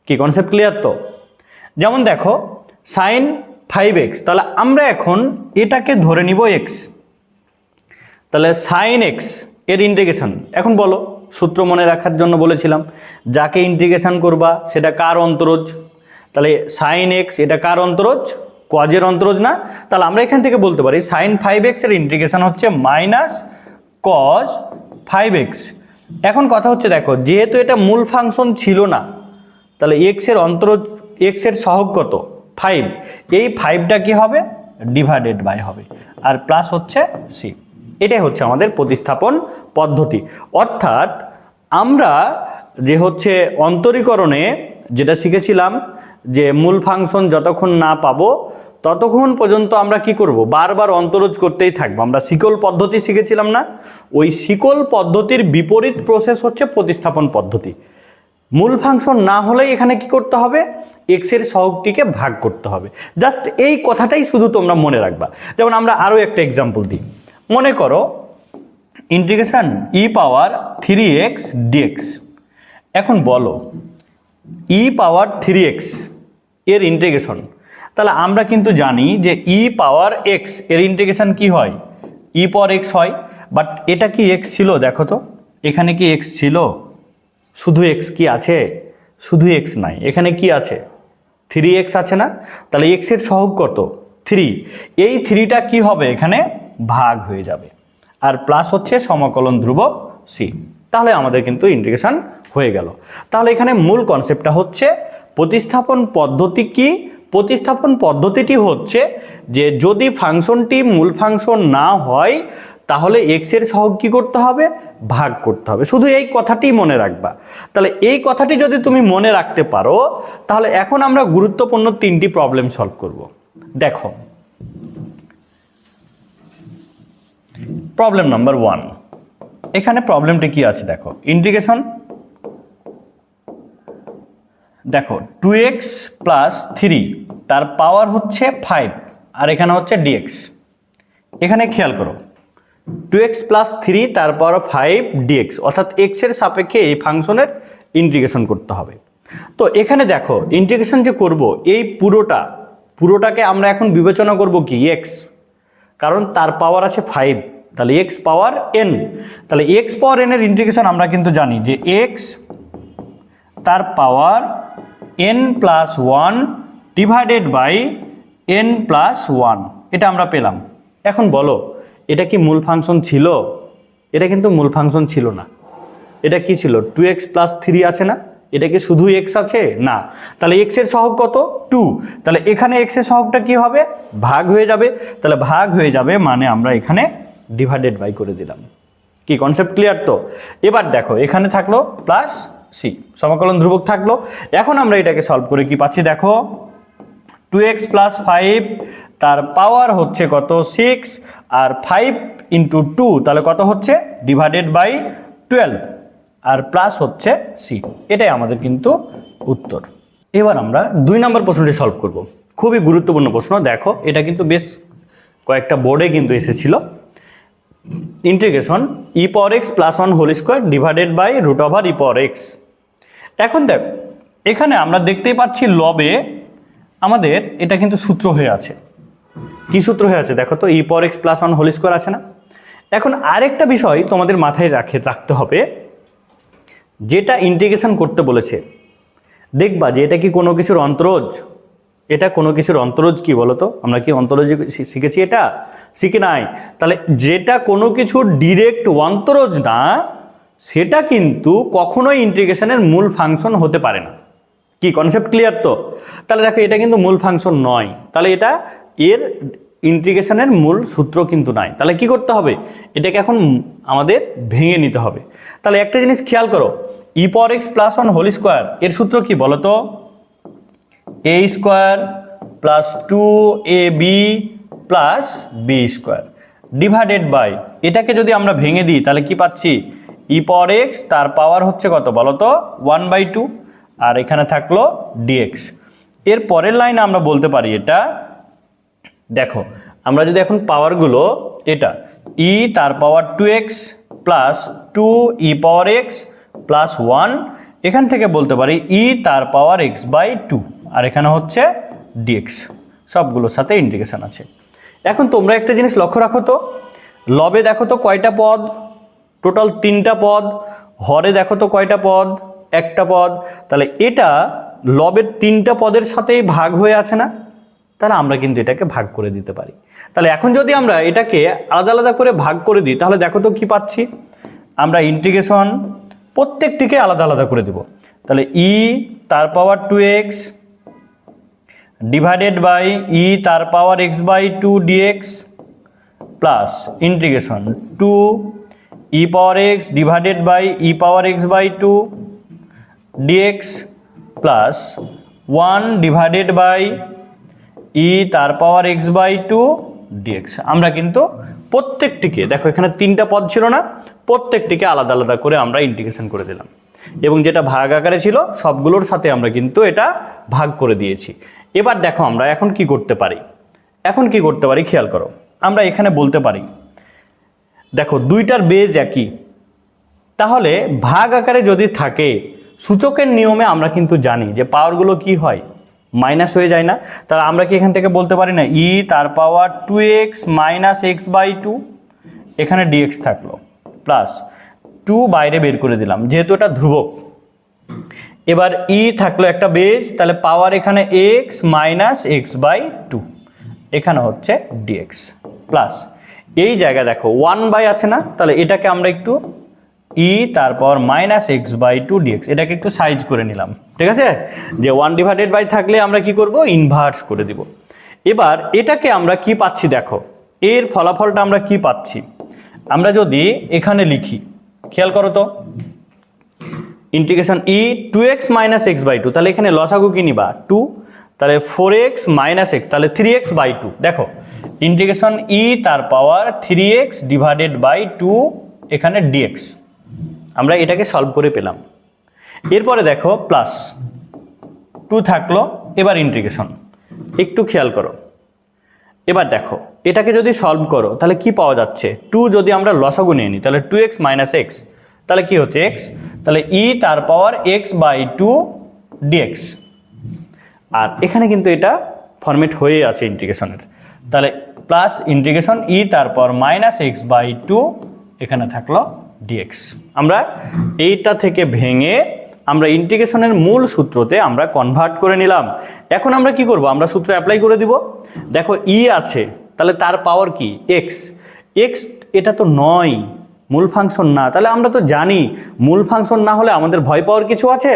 কি কনসেপ্ট ক্লিয়ার তো? যেমন দেখো sin 5x, তাহলে আমরা এখন এটাকে ধরে নিব x, তাহলে sin x এর ইন্টিগ্রেশন, এখন বলো সূত্র মনে রাখার জন্য বলেছিলাম, যাকে ইন্টিগ্রেশন করবা সেটা কার অন্তরজ, তাহলে sin x এটা কার অন্তরজ, কজের অন্তরজ না, তাহলে আমরা এখান থেকে বলতে পারি sin 5x এর ইন্টিগ্রেশন হচ্ছে -cos 5x। এখন কথা হচ্ছে দেখো, যেহেতু এটা মূল ফাংশন ছিল না, তাহলে x এর অন্তরজ, x এর সহগ কত 5, এই 5টা কি হবে, ডিভাইডেড বাই হবে, আর প্লাস হচ্ছে c। এটাই হচ্ছে আমাদের প্রতিস্থাপন পদ্ধতি। অর্থাৎ আমরা যে হচ্ছে অন্তরীকরণে যেটা শিখেছিলাম, যে মূল ফাংশন যতক্ষণ না পাবো ততক্ষণ পর্যন্ত আমরা কি করব, বারবার অন্তরজ করতেই থাকবো। আমরা শিকল পদ্ধতি শিখেছিলাম না, ওই শিকল পদ্ধতির বিপরীত প্রসেস হচ্ছে প্রতিস্থাপন পদ্ধতি। মূল ফাংশন না হলেই এখানে কি করতে হবে, এক্স এর সহগটিকে ভাগ করতে হবে। জাস্ট এই কথাটাই শুধু তোমরা মনে রাখবা। যেমন আমরা আরও একটা এক্সাম্পল দিই, মনে করো ইন্টিগ্রেশন e পাওয়ার 3x dx। এখন বলো e পাওয়ার 3x এর ইন্টিগ্রেশন, তাহলে আমরা কিন্তু জানি যে e পাওয়ার x এর ইন্টিগ্রেশন কি হয়, e পাওয়ার x হয়। বাট এটা কি x ছিল, দেখো তো এখানে কি x ছিল, শুধু x কি আছে, শুধু x নাই, এখানে কি আছে 3x আছে না, তাহলে x এর সহগ কত 3, এই 3টা কি হবে এখানে ভাগ হয়ে যাবে, আর প্লাস হচ্ছে সমাকলন ধ্রুবক c। তাহলে আমাদের কিন্তু ইন্টিগ্রেশন হয়ে গেল। তাহলে এখানে মূল কনসেপ্টটা হচ্ছে প্রতিস্থাপন পদ্ধতি কি, প্রতিস্থাপন পদ্ধতিটি হচ্ছে যে যদি ফাংশনটি মূল ফাংশন না হয়, তাহলে এক্স এর সহগ কি করতে হবে, ভাগ করতে হবে। শুধু এই কথাটি মনে রাখবা। তাহলে এই কথাটি যদি তুমি মনে রাখতে পারো, তাহলে এখন আমরা গুরুত্বপূর্ণ 3টি প্রবলেম সলভ করব। দেখো প্রবলেম নাম্বার 1, এখানে প্রবলেমটি কি আছে দেখো, ইন্টিগ্রেশন দেখো 2x প্লাস 3 তার পাওয়ার হচ্ছে 5, আর এখানে হচ্ছে dx। এখানে খেয়াল করো 2x প্লাস 3 তার পাওয়ার 5 dx, অর্থাৎ x এর সাপেক্ষে এই ফাংশনের ইন্টিগ্রেশন করতে হবে। তো এখানে দেখো ইন্টিগ্রেশন যে করব, এই পুরোটাকে আমরা এখন বিবেচনা করব কি x, কারণ তার পাওয়ার আছে 5, তাহলে x পাওয়ার n, তাহলে x পাওয়ার n এর ইন্টিগ্রেশন আমরা কিন্তু জানি যে x তার power n plus 1 divided by n plus 1, এটা আমরা পেলাম। এখন বলো এটা কি মূল ফাংশন ছিল, এটা কিন্তু মূল ফাংশন ছিল না। এটা কি ছিল 2x প্লাস 3 আছে না, এটা কি শুধু এক্স আছে? না। তাহলে এক্স এর সহগ কত? 2। তাহলে এখানে এক্স এর সহগটা কি হবে? ভাগ হয়ে যাবে। তাহলে ভাগ হয়ে যাবে মানে আমরা এখানে ডিভাইডেড বাই করে দিলাম। কি কনসেপ্ট ক্লিয়ার তো? এবার দেখো এখানে থাকলো প্লাস সি, সমাকলন ধ্রুবক থাকলো। এখন আমরা এটাকে সলভ করে কি পাচ্ছি দেখো, 2x + 5 তার পাওয়ার হচ্ছে কত? 6, আর 5 × 2 তাহলে কত হচ্ছে? ডিভাইডেড বাই 12, আর প্লাস হচ্ছে সি। এটাই আমাদের কিন্তু উত্তর। এবার আমরা 2 নম্বর প্রশ্নটি সলভ করব। খুবই গুরুত্বপূর্ণ প্রশ্ন। দেখো এটা কিন্তু বেশ কয়েকটা বোর্ডে কিন্তু এসেছিল। Integration e⁴x + 1² divided by √e⁴x। এখন দেখ এখানে আমরা দেখতেই পাচ্ছি লবে আমাদের এটা কিন্তু সূত্র হয়ে আছে। কি সূত্র হয়ে আছে দেখো তো, e⁴x + 1² আছে না? এখন আরেকটা বিষয় তোমাদের মাথায় রাখতে হবে, যেটা ইন্টিগ্রেশন করতে বলেছে দেখবা যে এটা কি কোনো কিছুর অন্তরজ? এটা কোনো কিছুর অন্তরজ কি বলতো? আমরা কি অন্তরজ শিখেছি? এটা শিখি নাই। তাহলে যেটা কোনো কিছুর ডিরেক্ট অন্তরজ না, সেটা কিন্তু কখনোই ইন্টিগ্রেশনের মূল ফাংশন হতে পারে না। কি কনসেপ্ট ক্লিয়ার তো? তাহলে দেখো এটা কিন্তু মূল ফাংশন নয়, তাহলে এটা এর ইন্টিগ্রেশনের মূল সূত্র কিন্তু নাই। তাহলে কি করতে হবে? এটাকে এখন আমাদের ভেঙে নিতে হবে। তাহলে একটা জিনিস খেয়াল করো, e⁴x + 1² এর সূত্র কি বলো তো? a² + 2ab + b² divided by, এটাকে যদি আমরা ভেঙে দিই তাহলে কি পাচ্ছি? e⁴x তার পাওয়ার হচ্ছে কত বলো তো? 1/2, আর এখানে থাকলো dx। এর পরের লাইনে আমরা বলতে পারি এটা, দেখো আমরা যদি এখন পাওয়ারগুলো এটা e তার পাওয়ার 2x + 2e⁴x + 1, এখান থেকে বলতে পারি e তার পাওয়ার x/2, আর এখানে হচ্ছে dx। সবগুলোর সাথে ইন্টিগ্রেশন আছে। এখন তোমরা একটা জিনিস লক্ষ্য রাখো তো, লবে দেখো তো কয়টা পদ? টোটাল 3টা পদ। হরে দেখো তো কয়টা পদ? একটা পদ। তাহলে এটা লবের 3টা পদের সাথেই ভাগ হয়ে আছে না? তাহলে আমরা কিন্তু এটাকে ভাগ করে দিতে পারি। তাহলে এখন যদি আমরা এটাকে আলাদা আলাদা করে ভাগ করে দিই তাহলে দেখো তো কি পাচ্ছি? আমরা ইন্টিগ্রেশন প্রত্যেকটিকে আলাদা আলাদা করে দেব। তাহলে e তার পাওয়ার 2x ডিভাইডেড বাই e তার power x/2 dx plus integration 2e⁴x divided by e⁴x/2 dx plus 1 divided by e তার পাওয়ার x/2 dx। আমরা কিন্তু প্রত্যেকটিকে, দেখো এখানে 3টা পদ ছিল না, প্রত্যেকটিকে আলাদা আলাদা করে আমরা ইন্টিগ্রেশন করে দিলাম, এবং যেটা ভাগ আকারে ছিল সবগুলোর সাথে আমরা কিন্তু এটা ভাগ করে দিয়েছি। এবার দেখো আমরা এখন কি করতে পারি? এখন কি করতে পারি খেয়াল করো, আমরা এখানে বলতে পারি দেখো দুইটার বেজ একই, তাহলে ভাগ আকারে যদি থাকে সূচকের নিয়মে আমরা কিন্তু জানি যে পাওয়ারগুলো কি হয়? মাইনাস হয়ে যায় না? তাহলে আমরা কি এখান থেকে বলতে পারি না e তার পাওয়ার 2x - x/2, এখানে dx থাকলো, প্লাস 2 বাইরে বের করে দিলাম যেহেতু এটা ধ্রুবক। এবার e থাকলো একটা বেজ, তাহলে পাওয়ার এখানে x - x/2, এখানে হচ্ছে dx প্লাস এই জায়গায় দেখো 1/, আছে না? তাহলে এটাকে আমরা একটু e তার পাওয়ার -x/2 dx, এটাকে একটু সাইজ করে নিলাম, ঠিক আছে? যে 1//, থাকলে আমরা কি করব? ইনভার্স করে দিব। এবার এটাকে আমরা কি পাচ্ছি দেখো, এর ফলাফলটা আমরা কি পাচ্ছি? আমরা যদি এখানে লিখি, খেয়াল করো তো, ইন্টিগ্রেশন e 2x - x/2, তাহলে এখানে লসাগু কি নিবা? 2, তাহলে 4x - x, তাহলে 3x/2। দেখো ইন্টিগ্রেশন e তার পাওয়ার 3x ডিভাইডেড বাই 2, এখানে dx। আমরা এটাকে সলভ করে পেলাম। এরপরে দেখো প্লাস 2 থাকলো, এবার ইন্টিগ্রেশন একটু খেয়াল করো। এবার দেখো এটাকে যদি সলভ করো তাহলে কি পাওয়া যাচ্ছে? 2 যদি আমরা লসাগু নিয়ে নিই তাহলে 2x - x, তাহলে কি হচ্ছে? x, তাহলে e তার পাওয়ার x/2 dx। আর এখানে কিন্তু এটা ফরম্যাট হয়ে আছে ইন্টিগ্রেশনের, তাহলে প্লাস ইন্টিগ্রেশন e তার পাওয়ার -x/2, এখানে থাকলো dx। আমরা এইটা থেকে ভেঙে আমরা ইন্টিগ্রেশনের মূল সূত্রতে আমরা কনভার্ট করে নিলাম। এখন আমরা কি করব? আমরা সূত্র অ্যাপ্লাই করে দিব। দেখো e আছে, তাহলে তার পাওয়ার কি? x, x এটা তো নয়, মূল ফাংশন না। তাহলে আমরা তো জানি মূল ফাংশন না হলে আমাদের ভয় পাওয়ার কিছু আছে?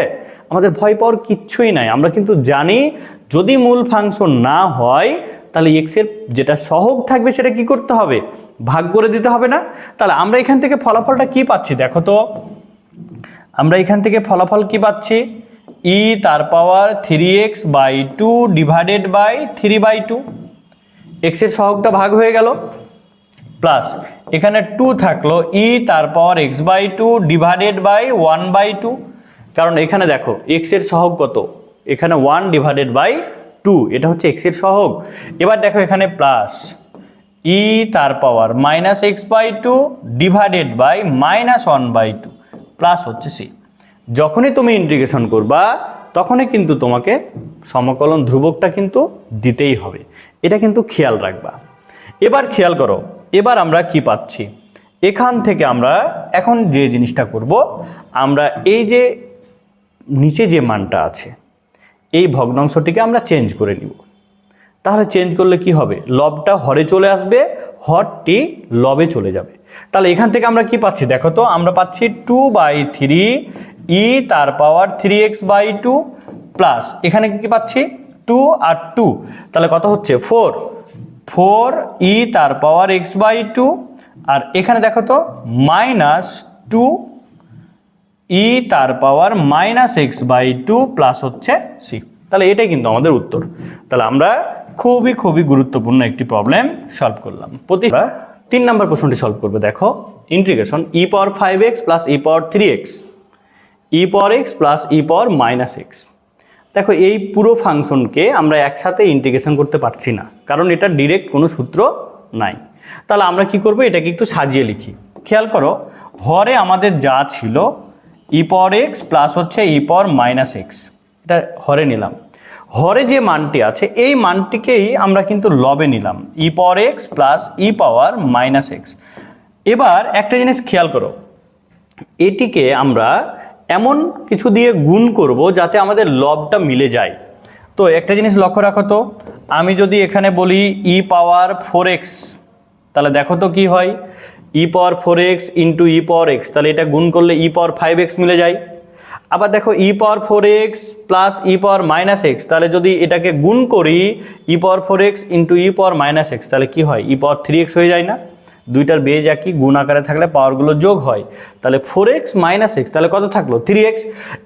আমাদের ভয় পাওয়ার কিচ্ছুই নাই। আমরা কিন্তু জানি যদি মূল ফাংশন না হয় তাহলে এক্সের যেটা সহগ থাকবে সেটা কি করতে হবে, ভাগ করে দিতে হবে না। তাহলে আমরা এখান থেকে ফলাফলটা কি পাচ্ছি দেখো তো, আমরা এখান থেকে ফলাফল কি পাচ্ছি, ই তার পাওয়ার 3x/2 ডিভাইডেড বাই 3/2, এক্সের সহগটা ভাগ হয়ে গেল, প্লাস এখানে 2 থাকলো ই তার পাওয়ার x/2 ডিভাইডেড বাই 1/2, কারণ এখানে দেখো এক্সের সহগ কত, এখানে 1/2, এটা হচ্ছে এক্সের সহগ। এবার দেখো এখানে প্লাস ই তার power -x/2 divided by -1/2 plus হচ্ছে সি। যখনই তুমি ইন্টিগ্রেশন করবা তখনই কিন্তু তোমাকে সমকলন ধ্রুবকটা কিন্তু দিতেই হবে, এটা কিন্তু খেয়াল রাখবা। এবার খেয়াল করো, এবার আমরা কি পাচ্ছি, এখান থেকে আমরা এখন যে জিনিসটা করব, আমরা এই যে নিচে যে মানটা আছে এই ভগ্নাংশটিকে আমরা চেঞ্জ করে নিব। তাহলে চেঞ্জ করলে কি হবে, লবটা হরে চলে আসবে, হরটি লবে চলে যাবে। তাহলে এখান থেকে আমরা কি পাচ্ছি দেখো তো, আমরা পাচ্ছি 2/3 ই তার পাওয়ার 3x/2 প্লাস এখানে কি পাচ্ছি 2 আর 2, তাহলে কত হচ্ছে 4 ই তার পাওয়ার x/2, আর এখানে দেখো তো -2 ই তার পাওয়ার -x/2 প্লাস হচ্ছে সি। তাহলে এটাই কিন্তু আমাদের উত্তর। তাহলে আমরা খুবই গুরুত্বপূর্ণ একটি প্রবলেম সলভ করলাম। 3 নম্বর প্রশ্নটি সলভ করবে, দেখো ইন্টিগ্রেশন e পাওয়ার 5x প্লাস e পাওয়ার 3x e পাওয়ার x প্লাস e পাওয়ার -x। দেখো এই পুরো ফাংশনকে আমরা একসাথে ইন্টিগ্রেশন করতে পারছি না, কারণ এটা ডিরেক্ট কোনো সূত্র নাই। তাহলে আমরা কি করব, এটাকে একটু সাজিয়ে লিখি। খেয়াল করো, হরে আমাদের যা ছিল e পাওয়ার x প্লাস হচ্ছে e পাওয়ার -x, এটা হরে নিলাম। হরে যে মানটি আছে এই মানটিকেই আমরা কিন্তু লবে নিলাম, e পাওয়ার x প্লাস e পাওয়ার -x। এবার একটা জিনিস খেয়াল করো, এটিকে আমরা এমন কিছু দিয়ে গুণ করব যাতে আমাদের লবটা মিলে যায়। তো একটা জিনিস লক্ষ্য রাখো তো, আমি যদি এখানে বলি e পাওয়ার 4x, তাহলে দেখো তো কি হয়, e পাওয়ার 4x ইন্টু e পাওয়ার x, তাহলে এটা গুণ করলে e পাওয়ার 5x মিলে যায়। আবার দেখো e পাওয়ার 4x প্লাস e পাওয়ার -x, তাহলে যদি এটাকে গুণ করি e পাওয়ার 4x ইন্টু e পাওয়ার -x, তাহলে কি হয়, e পাওয়ার 3x হয়ে যায় না। দুইটার বেজ একই, গুণ আকারে থাকলে পাওয়ারগুলো যোগ হয়, তাহলে 4x -x, তাহলে কত থাকলো 3x।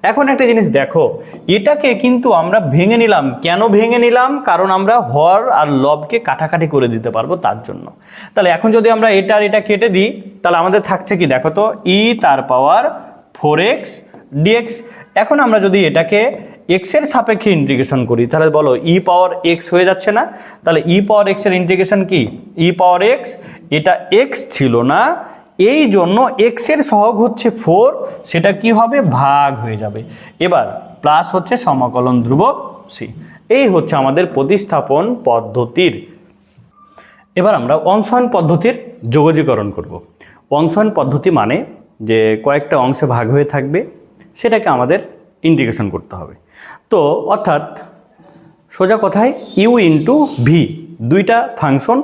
এখন একটা জিনিস দেখো, এটাকে কিন্তু আমরা ভেঙে নিলাম। কেন ভেঙে নিলাম, কারণ আমরা হর আর লবকে কাটাকাটি করে দিতে পারবো তার জন্য। তাহলে এখন যদি আমরা এটা আর এটা কেটে দিই, তাহলে আমাদের থাকছে কি দেখো তো, e তার পাওয়ার 4x dx। এখন আমরা যদি এটাকে x এর সাপেক্ষে ইন্টিগ্রেশন করি, তাহলে বলো e পাওয়ার x হয়ে যাচ্ছে না। তাহলে e পাওয়ার x এর ইন্টিগ্রেশন কি, e পাওয়ার x, এটা x ছিল না, এই জন্য x এর সহগ হচ্ছে 4, সেটা কি হবে, ভাগ হয়ে যাবে। এবার প্লাস হচ্ছে সমকলন ধ্রুবক c। এই হচ্ছে আমাদের প্রতিস্থাপন পদ্ধতির। এবার আমরা অংশায়ন পদ্ধতির যোগজীকরণ করব। অংশায়ন পদ্ধতি মানে যে কয়েকটা অংশে ভাগ হয়ে থাকবে, সেটাকে আমাদের ইন্টিগ্রেশন করতে হবে। তো অর্থাৎ সোজা কথায় ইউ ইন্টু ভি, দুইটা ফাংশন,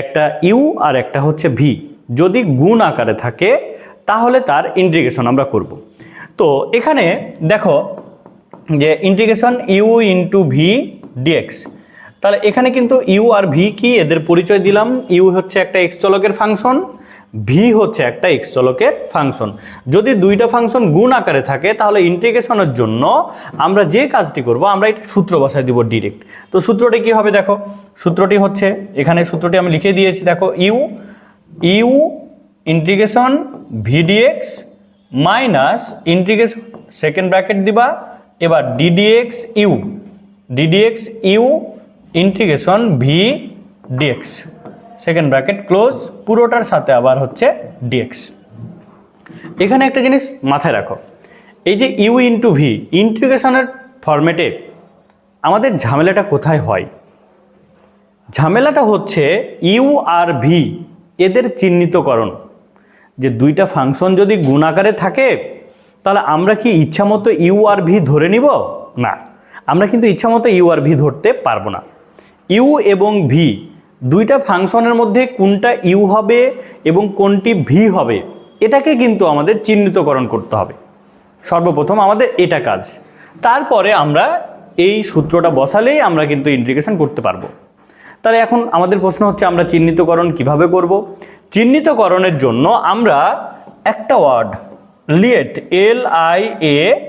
একটা ইউ আর একটা হচ্ছে ভি, যদি গুণ আকারে থাকে তাহলে তার ইন্টিগ্রেশন আমরা করব। তো এখানে দেখো যে integration u into v dx, তাহলে এখানে কিন্তু ইউ আর ভি কি এদের পরিচয় দিলাম। ইউ হচ্ছে একটা এক্স চলকের ফাংশন, ভি হচ্ছে একটা এক্স চলকের ফাংশন। যদি দুইটা ফাংশন গুণ আকারে থাকে তাহলে ইন্টিগ্রেশনের জন্য আমরা যে কাজটি করব, আমরা এটা সূত্র বসাই দিব ডিরেক্ট। তো সূত্রটি কি হবে দেখো, সূত্রটি হচ্ছে, এখানে সূত্রটি আমি লিখে দিয়েছি দেখো, u integration v dx minus integration second bracket দিবা, এবার d d x u integration v dx second bracket close, পুরোটার সাথে আবার হচ্ছে ডিএক্স। এখানে একটা জিনিস মাথায় রাখো, এই যে ইউ ইন্টু ভি ইন্টিগ্রেশনের ফরম্যাটে আমাদের ঝামেলাটা কোথায় হয়, ঝামেলাটা হচ্ছে ইউ আর ভি এদের চিহ্নিতকরণ। যে দুইটা ফাংশন যদি গুণ আকারে থাকে তাহলে আমরা কি ইচ্ছামতো ইউ আর ভি ধরে নিব না, আমরা কিন্তু ইচ্ছামতো ইউ আর ভি ধরতে পারবো না। ইউ এবং ভি দুইটা ফাংশনের মধ্যে কোনটা ইউ হবে এবং কোনটি ভি হবে এটাকে কিন্তু আমাদের চিহ্নিতকরণ করতে হবে। সর্বপ্রথম আমাদের এটা কাজ। তারপরে আমরা এই সূত্রটা বসালেই আমরা কিন্তু ইন্টিগ্রেশন করতে পারবো। তাহলে এখন আমাদের প্রশ্ন হচ্ছে আমরা চিহ্নিতকরণ কিভাবে করব। চিহ্নিতকরণের জন্য আমরা একটা ওয়ার্ড লিয়েট, LIATE,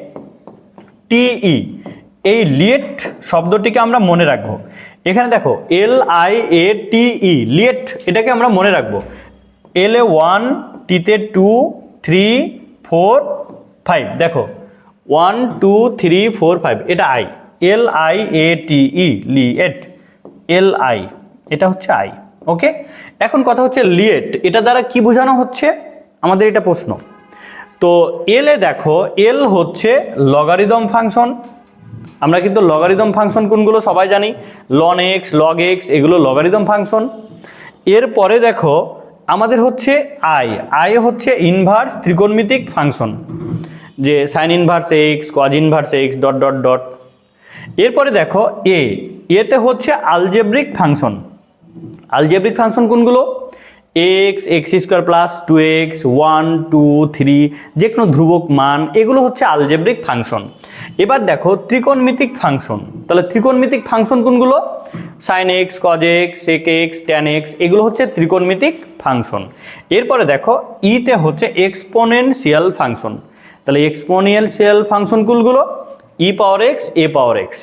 এই লিয়েট শব্দটিকে আমরা মনে রাখবো। এখানে দেখো LIATE, লিয়েট, এটাকে আমরা মনে রাখবো। LA 1, টিতে 2, 3, 4, 5, দেখো 1 2 3 4 5, এটা আই, LIATE, লিয়েট, LI, এটা হচ্ছে আই। ওকে, এখন কথা হচ্ছে লিয়েট, এটা দ্বারা কি বোঝানো হচ্ছে আমাদের এটা প্রশ্ন। তো এল এ দেখো, এল হচ্ছে লগারিদম ফাংশন। আমরা কিন্তু লগারিদম ফাংশন কোনগুলো সবাই জানি, লন এক্স, লগ এক্স, এগুলো লগারিদম ফাংশন। এরপরে দেখো আমাদের হচ্ছে আই, আই হচ্ছে ইনভার্স ত্রিকোণমিতিক ফাংশন, যে sign inverse x, cos inverse x, dot dot dot. এরপরে দেখো এ, এতে হচ্ছে আলজেব্রিক ফাংশন। আলজেব্রিক ফাংশন কোনগুলো, x, x square plus 2x, 1 2 3, যে কোনো ধ্রুবক মান, এগুলো হচ্ছে আলজেব্রিক ফাংশন। এবার দেখো ত্রিকোণমিতিক ফাংশন, তাহলে ত্রিকোণমিতিক ফাংশন কোনগুলো, sine x, cos x, sec x, tan x, এগুলো হচ্ছে ত্রিকোণমিতিক ফাংশন। এরপরে দেখো ইতে হচ্ছে এক্সপোনেনশিয়াল ফাংশন, তাহলে এক্সপোনেনশিয়াল ফাংশন কোনগুলো, ই পাওয়ার এক্স, এ পাওয়ার এক্স,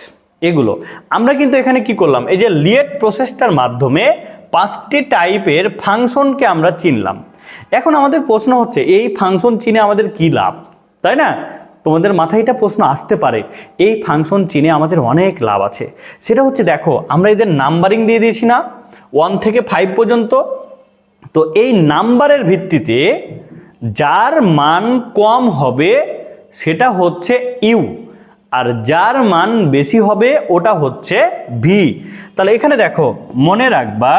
এগুলো। আমরা কিন্তু এখানে কি করলাম, এই যে লিয়েট প্রসেসটার মাধ্যমে 5টি টাইপের ফাংশনকে আমরা চিনলাম। এখন আমাদের প্রশ্ন হচ্ছে এই ফাংশন চিনে আমাদের কি লাভ, তাই না? তোমাদের মাথায় এটা প্রশ্ন আসতে পারে, এই ফাংশন চিনে আমাদের অনেক লাভ আছে। সেটা হচ্ছে দেখো আমরা এদের নাম্বারিং দিয়ে দিয়েছি না 1 থেকে 5 পর্যন্ত। তো এই নাম্বারের ভিত্তিতে যার মান কম হবে সেটা হচ্ছে ইউ, আর যার মান বেশি হবে ওটা হচ্ছে ভি। তাহলে এখানে দেখো মনে রাখবা,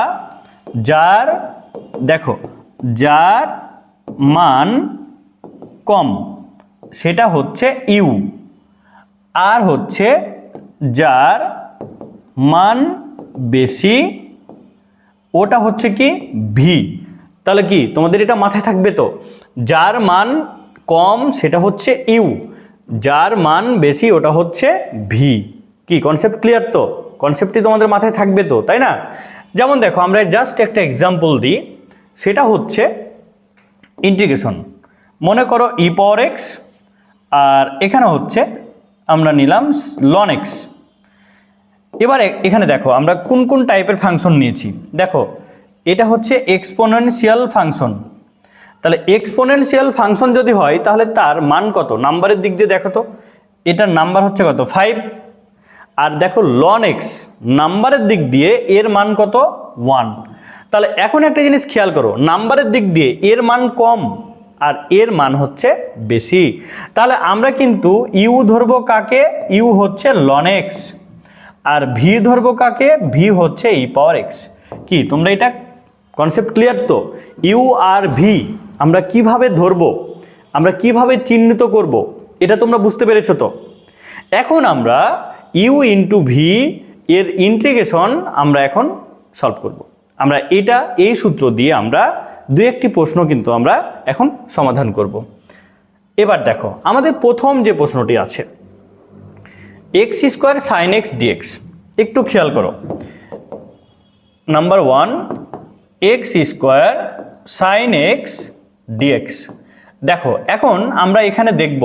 যার, দেখো যার মান কম সেটা হচ্ছে ইউ, আর হচ্ছে যার মান বেশি ওটা হচ্ছে কি ভি। তাহলে কি তোমাদের এটা মাথায় থাকবে তো, যার মান কম সেটা হচ্ছে ইউ, যার মান বেশি ওটা হচ্ছে ভি। কি কনসেপ্ট ক্লিয়ার তো? কনসেপ্টটি তোমাদের মাথায় থাকবে তো, তাই না? যেমন দেখো আমরা জাস্ট একটা এক্সাম্পল দিই, সেটা হচ্ছে ইন্টিগ্রেশন। মনে করো ই পাওয়ার এক্স, আর এখানে হচ্ছে আমরা নিলাম লন এক্স। এবার এখানে দেখো আমরা কোন কোন টাইপের ফাংশন নিয়েছি। দেখো এটা হচ্ছে এক্সপোনেনশিয়াল ফাংশন, তাহলে এক্সপোনেনশিয়াল ফাংশন যদি হয় তাহলে তার মান কত, নাম্বারের দিক দিয়ে দেখো তো, এটার নাম্বার হচ্ছে কত 5। আর দেখো লন এক্স, নাম্বারের দিক দিয়ে এর মান কত 1। তাহলে এখন একটা জিনিস খেয়াল করো, নাম্বারের দিক দিয়ে এর মান কম আর এর মান হচ্ছে বেশি। তাহলে আমরা কিন্তু ইউ ধরবো কাকে, ইউ হচ্ছে লন এক্স, আর ভি ধরবো কাকে, ভি হচ্ছে ই পাওয়ার এক্স। কি তোমরা এটা কনসেপ্ট ক্লিয়ার তো? ইউ আর ভি আমরা কিভাবে ধরবো, আমরা কিভাবে চিহ্নিত করব, এটা তোমরা বুঝতে পেরেছো তো? এখন আমরা ইউ ইন্টু ভি এর ইন্টিগ্রেশন আমরা এখন সলভ করব। আমরা এটা এই সূত্র দিয়ে আমরা দু একটি প্রশ্ন কিন্তু আমরা এখন সমাধান করব। এবার দেখো আমাদের প্রথম যে প্রশ্নটি আছে, x square sine x dx, একটু খেয়াল করো। Number 1, x square sine x dx. দেখো এখন আমরা এখানে দেখব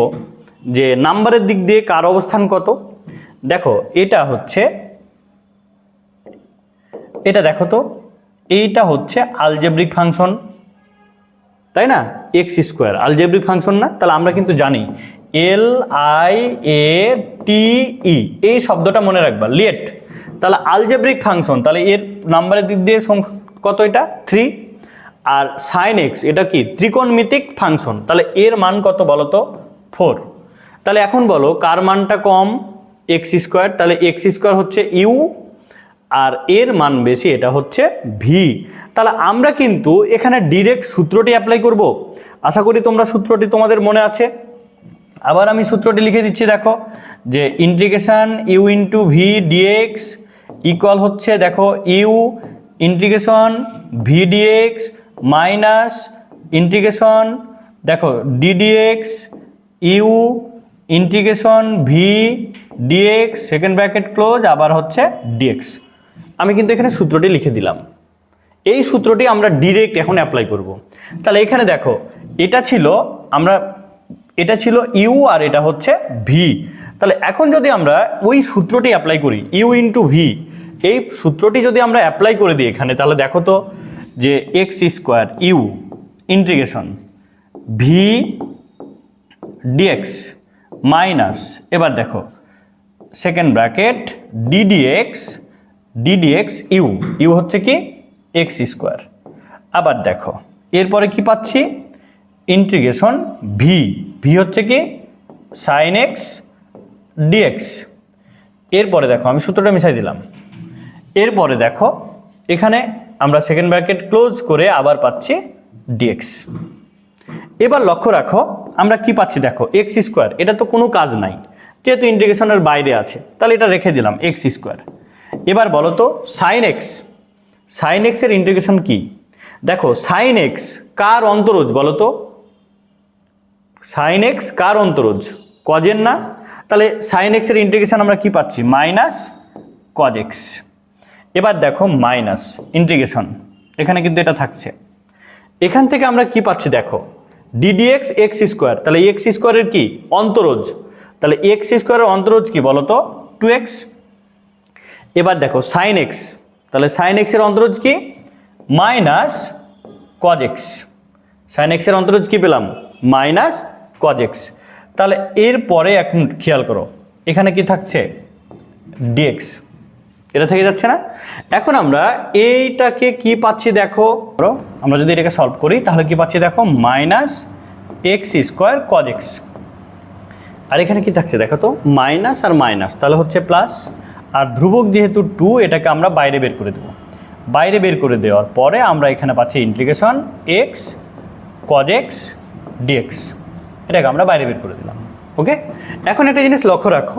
যে নাম্বারের দিক দিয়ে কার অবস্থান কত। দেখো এটা হচ্ছে, এটা দেখো তো, এইটা হচ্ছে আলজেব্রিক ফাংশন, তাই না? এক্স স্কোয়ার আলজেব্রিক ফাংশন না? তাহলে আমরা কিন্তু জানি LIATE, এই শব্দটা মনে রাখবা, লিয়েট। তাহলে আলজেব্রিক ফাংশন, তাহলে এর নাম্বারের দিক দিয়ে সংখ্যা কত, এটা 3। আর সাইন এক্স এটা কি ত্রিকোণমিতিক ফাংশন, তাহলে এর মান কত বলো তো 4। তাহলে এখন বলো কার মানটা কম, এক্স স্কোয়ার, তাহলে এক্স স্কোয়ার হচ্ছে ইউ, আর এর মান বেশি এটা হচ্ছে ভি। তাহলে আমরা কিন্তু এখানে ডিরেক্ট সূত্রটি অ্যাপ্লাই করব। আশা করি তোমরা সূত্রটি তোমাদের মনে আছে। আবার আমি সূত্রটি লিখে দিচ্ছি, দেখো যে integration u into v d x equal হচ্ছে, দেখো u integration v dx minus integration, দেখো d d x u integration v dx second bracket close আবার হচ্ছে ডিএক্স। আমি কিন্তু এখানে সূত্রটি লিখে দিলাম। এই সূত্রটি আমরা ডিরেক্ট এখন অ্যাপ্লাই করব। তাহলে এখানে দেখো এটা ছিল ইউ আর এটা হচ্ছে ভি। তাহলে এখন যদি আমরা ওই সূত্রটি অ্যাপ্লাই করি ইউ ইন্টু ভি, এই সূত্রটি যদি আমরা অ্যাপ্লাই করে দিই এখানে, তাহলে দেখো তো যে x square u integration v dx minus, এবার দেখো সেকেন্ড ব্র্যাকেট ডিডিএক্স ইউ হচ্ছে কি এক্স স্কোয়ার। আবার দেখো এরপরে কি পাচ্ছি ইন্টিগ্রেশন ভি হচ্ছে কি সাইন এক্স ডিএক্স। এরপরে দেখো আমি সূত্রটা মিশাই দিলাম। এরপরে দেখো এখানে আমরা সেকেন্ড ব্র্যাকেট ক্লোজ করে আবার পাচ্ছি ডিএক্স। এবার লক্ষ্য রাখো আমরা কি পাচ্ছি, দেখো এক্স স্কোয়ার, এটা তো কোনো কাজ নাই যেহেতু ইন্টিগ্রেশনের বাইরে আছে, তাহলে এটা রেখে দিলাম এক্স স্কোয়ার। এবার বলো তো সাইন এক্সের ইন্টিগ্রেশন কি? দেখো সাইন এক্স কার অন্তরজ বলো তো? সাইন এক্স কার অন্তরজ? কজের না? তাহলে সাইন এক্সের ইন্টিগ্রেশন আমরা কি পাচ্ছি মাইনাস কজ এক্স। এবার দেখো মাইনাস ইন্টিগ্রেশন, এখানে কিন্তু এটা থাকছে। এখান থেকে আমরা কি পাচ্ছি দেখো ডিডিএক্স এক্স স্কোয়ার, তাহলে এক্স স্কোয়ারের কি অন্তরজ, তাহলে এক্স স্কোয়ারের অন্তরজ কি বলো তো 2x। এবার দেখো সাইন এক্স, তাহলে সাইন এক্সের অন্তরজ কি মাইনাস কজ এক্স, সাইন এক্সের অন্তরজ কি পেলাম মাইনাস কজ এক্স। তাহলে এরপরে এখন খেয়াল করো এখানে কি থাকছে ডিএক্স, এটা থেকে যাচ্ছে না? এখন আমরা এইটাকে কি পাচ্ছি দেখো, আমরা যদি এটাকে সলভ করি তাহলে কি পাচ্ছি দেখো minus x square cos x. আর এখানে কি থাকছে দেখো তো মাইনাস আর মাইনাস, তাহলে হচ্ছে প্লাস, আর ধ্রুবক যেহেতু 2 এটাকে আমরা বাইরে বের করে দেবো। বাইরে বের করে দেওয়ার পরে আমরা এখানে পাচ্ছি integration x cos x dx, এটাকে আমরা বাইরে বের করে দিলাম। ওকে, এখন একটা জিনিস লক্ষ্য রাখো,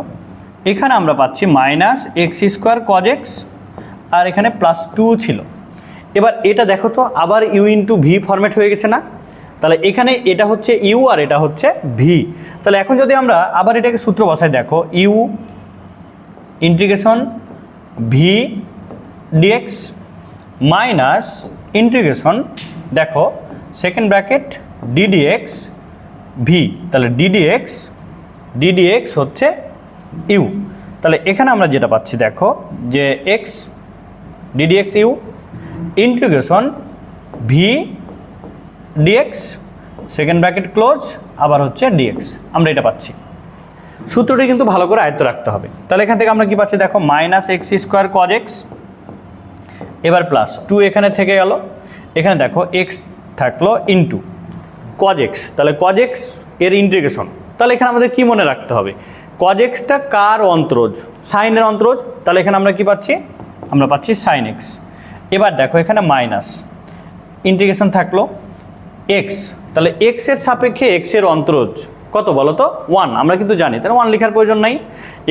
এখানে আমরা পাচ্ছি minus x square cos x আর এখানে প্লাস 2 ছিল। এবার এটা দেখো তো আবার ইউ ইন্টু ভি ফরম্যাট হয়ে গেছে না? তাহলে এখানে এটা হচ্ছে ইউ আর এটা হচ্ছে ভি। তাহলে এখন যদি আমরা আবার এটাকে সূত্র বসাই দেখো u integration v dx minus integration দেখো সেকেন্ড ব্র্যাকেট ডিডিএক্স ভি, তাহলে ডিডিএক্স হচ্ছে ইউ। তাহলে এখানে আমরা যেটা পাচ্ছি দেখো যে x d dx u integration v dx second bracket close আবার হচ্ছে ডিএক্স, আমরা এটা পাচ্ছি। সূত্রটি কিন্তু ভালো করে আয়ত্ত রাখতে হবে। তাহলে এখান থেকে আমরা কি পাচ্ছি দেখো minus x square cos x, এবার প্লাস 2 এখানে থেকে গেল, এখানে দেখো এক্স থাকলো ইন্টু কজ এক্স, তাহলে কজ এক্স এর ইন্টিগ্রেশন। তাহলে এখানে আমাদের কি মনে রাখতে হবে কজ এক্সটা কার অন্তরজ? সাইনের অন্তরজ, তাহলে এখানে আমরা কি পাচ্ছি আমরা পাচ্ছি সাইন এক্স। এবার দেখো এখানে মাইনাস ইন্টিগ্রেশন থাকলো এক্স, তাহলে এক্স এর সাপেক্ষে এক্স এর অন্তরজ কত বলো তো 1, আমরা কিন্তু জানি তাহলে 1 লেখার প্রয়োজন নাই।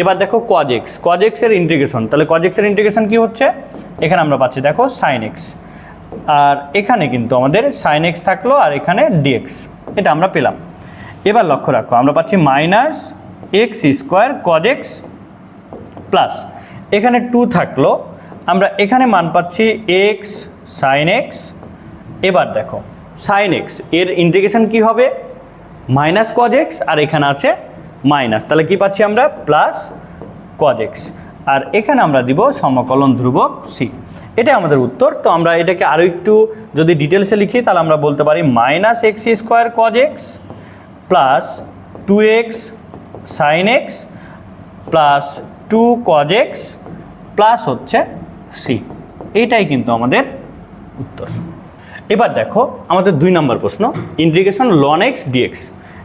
এবার দেখো কজ এক্স এর ইন্টিগ্রেশন, তাহলে কজ এক্স এর ইন্টিগ্রেশন কি হচ্ছে এখানে আমরা পাচ্ছি দেখো সাইন এক্স, আর এখানে কিন্তু আমাদের সাইন এক্স থাকলো আর এখানে ডিএক্স, এটা আমরা পেলাম। এবার লক্ষ্য রাখো আমরা পাচ্ছি minus x square cos x plus এখানে 2 থাকলো, আমরা এখানে মান পাচ্ছি এক্স সাইন এক্স। এবার দেখো সাইন এক্স এর ইন্টিগ্রেশন কি হবে মাইনাস কজ এক্স আর এখানে আছে মাইনাস, তাহলে কি পাচ্ছি আমরা প্লাস কজ এক্স, আর এখানে আমরা দিব সমকলন ধ্রুবক সি। এটা আমাদের উত্তর। তো আমরা এটাকে আরও একটু যদি ডিটেলসে লিখি তাহলে আমরা বলতে পারি minus x square cos x plus 2x sine x plus 2 cos x plus হচ্ছে সি, এইটাই কিন্তু আমাদের উত্তর। এবার দেখো আমাদের 2 নম্বর প্রশ্ন ইন্টিগ্রেশন লন এক্স ডিএক্স।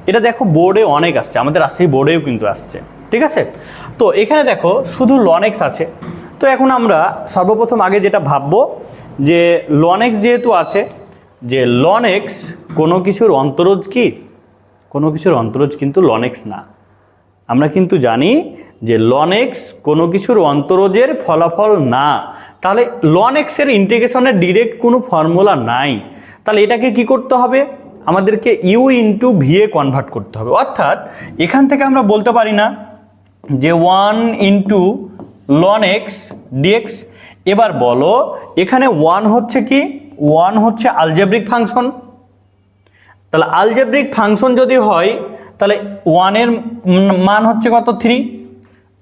এটা দেখো বোর্ডে অনেক আসছে, আমাদের আসছেই বোর্ডেও কিন্তু আসছে, ঠিক আছে? তো এখানে দেখো শুধু লন এক্স আছে। তো এখন আমরা সর্বপ্রথম আগে যেটা ভাববো যে লন এক্স যেহেতু আছে, যে লন এক্স কোনো কিছুর অন্তরজ কি? কোনো কিছুর অন্তরজ কিন্তু লন এক্স না। আমরা কিন্তু জানি যে লন এক্স কোনো কিছুর অন্তরজের ফলাফল না। তাহলে লন এক্সের ইন্টিগ্রেশনের ডিরেক্ট কোনো ফর্মুলা নাই। তাহলে এটাকে কি করতে হবে? আমাদেরকে ইউ ইন্টু ভি এ কনভার্ট করতে হবে। অর্থাৎ এখান থেকে আমরা বলতে পারি না যে 1 ইন্টু লন এক্স ডিএক্স। এবার বলো এখানে 1 হচ্ছে কি, 1 হচ্ছে আলজেব্রিক ফাংশন। তাহলে আলজেব্রিক ফাংশন যদি হয় তাহলে 1 এর মান হচ্ছে কত 3,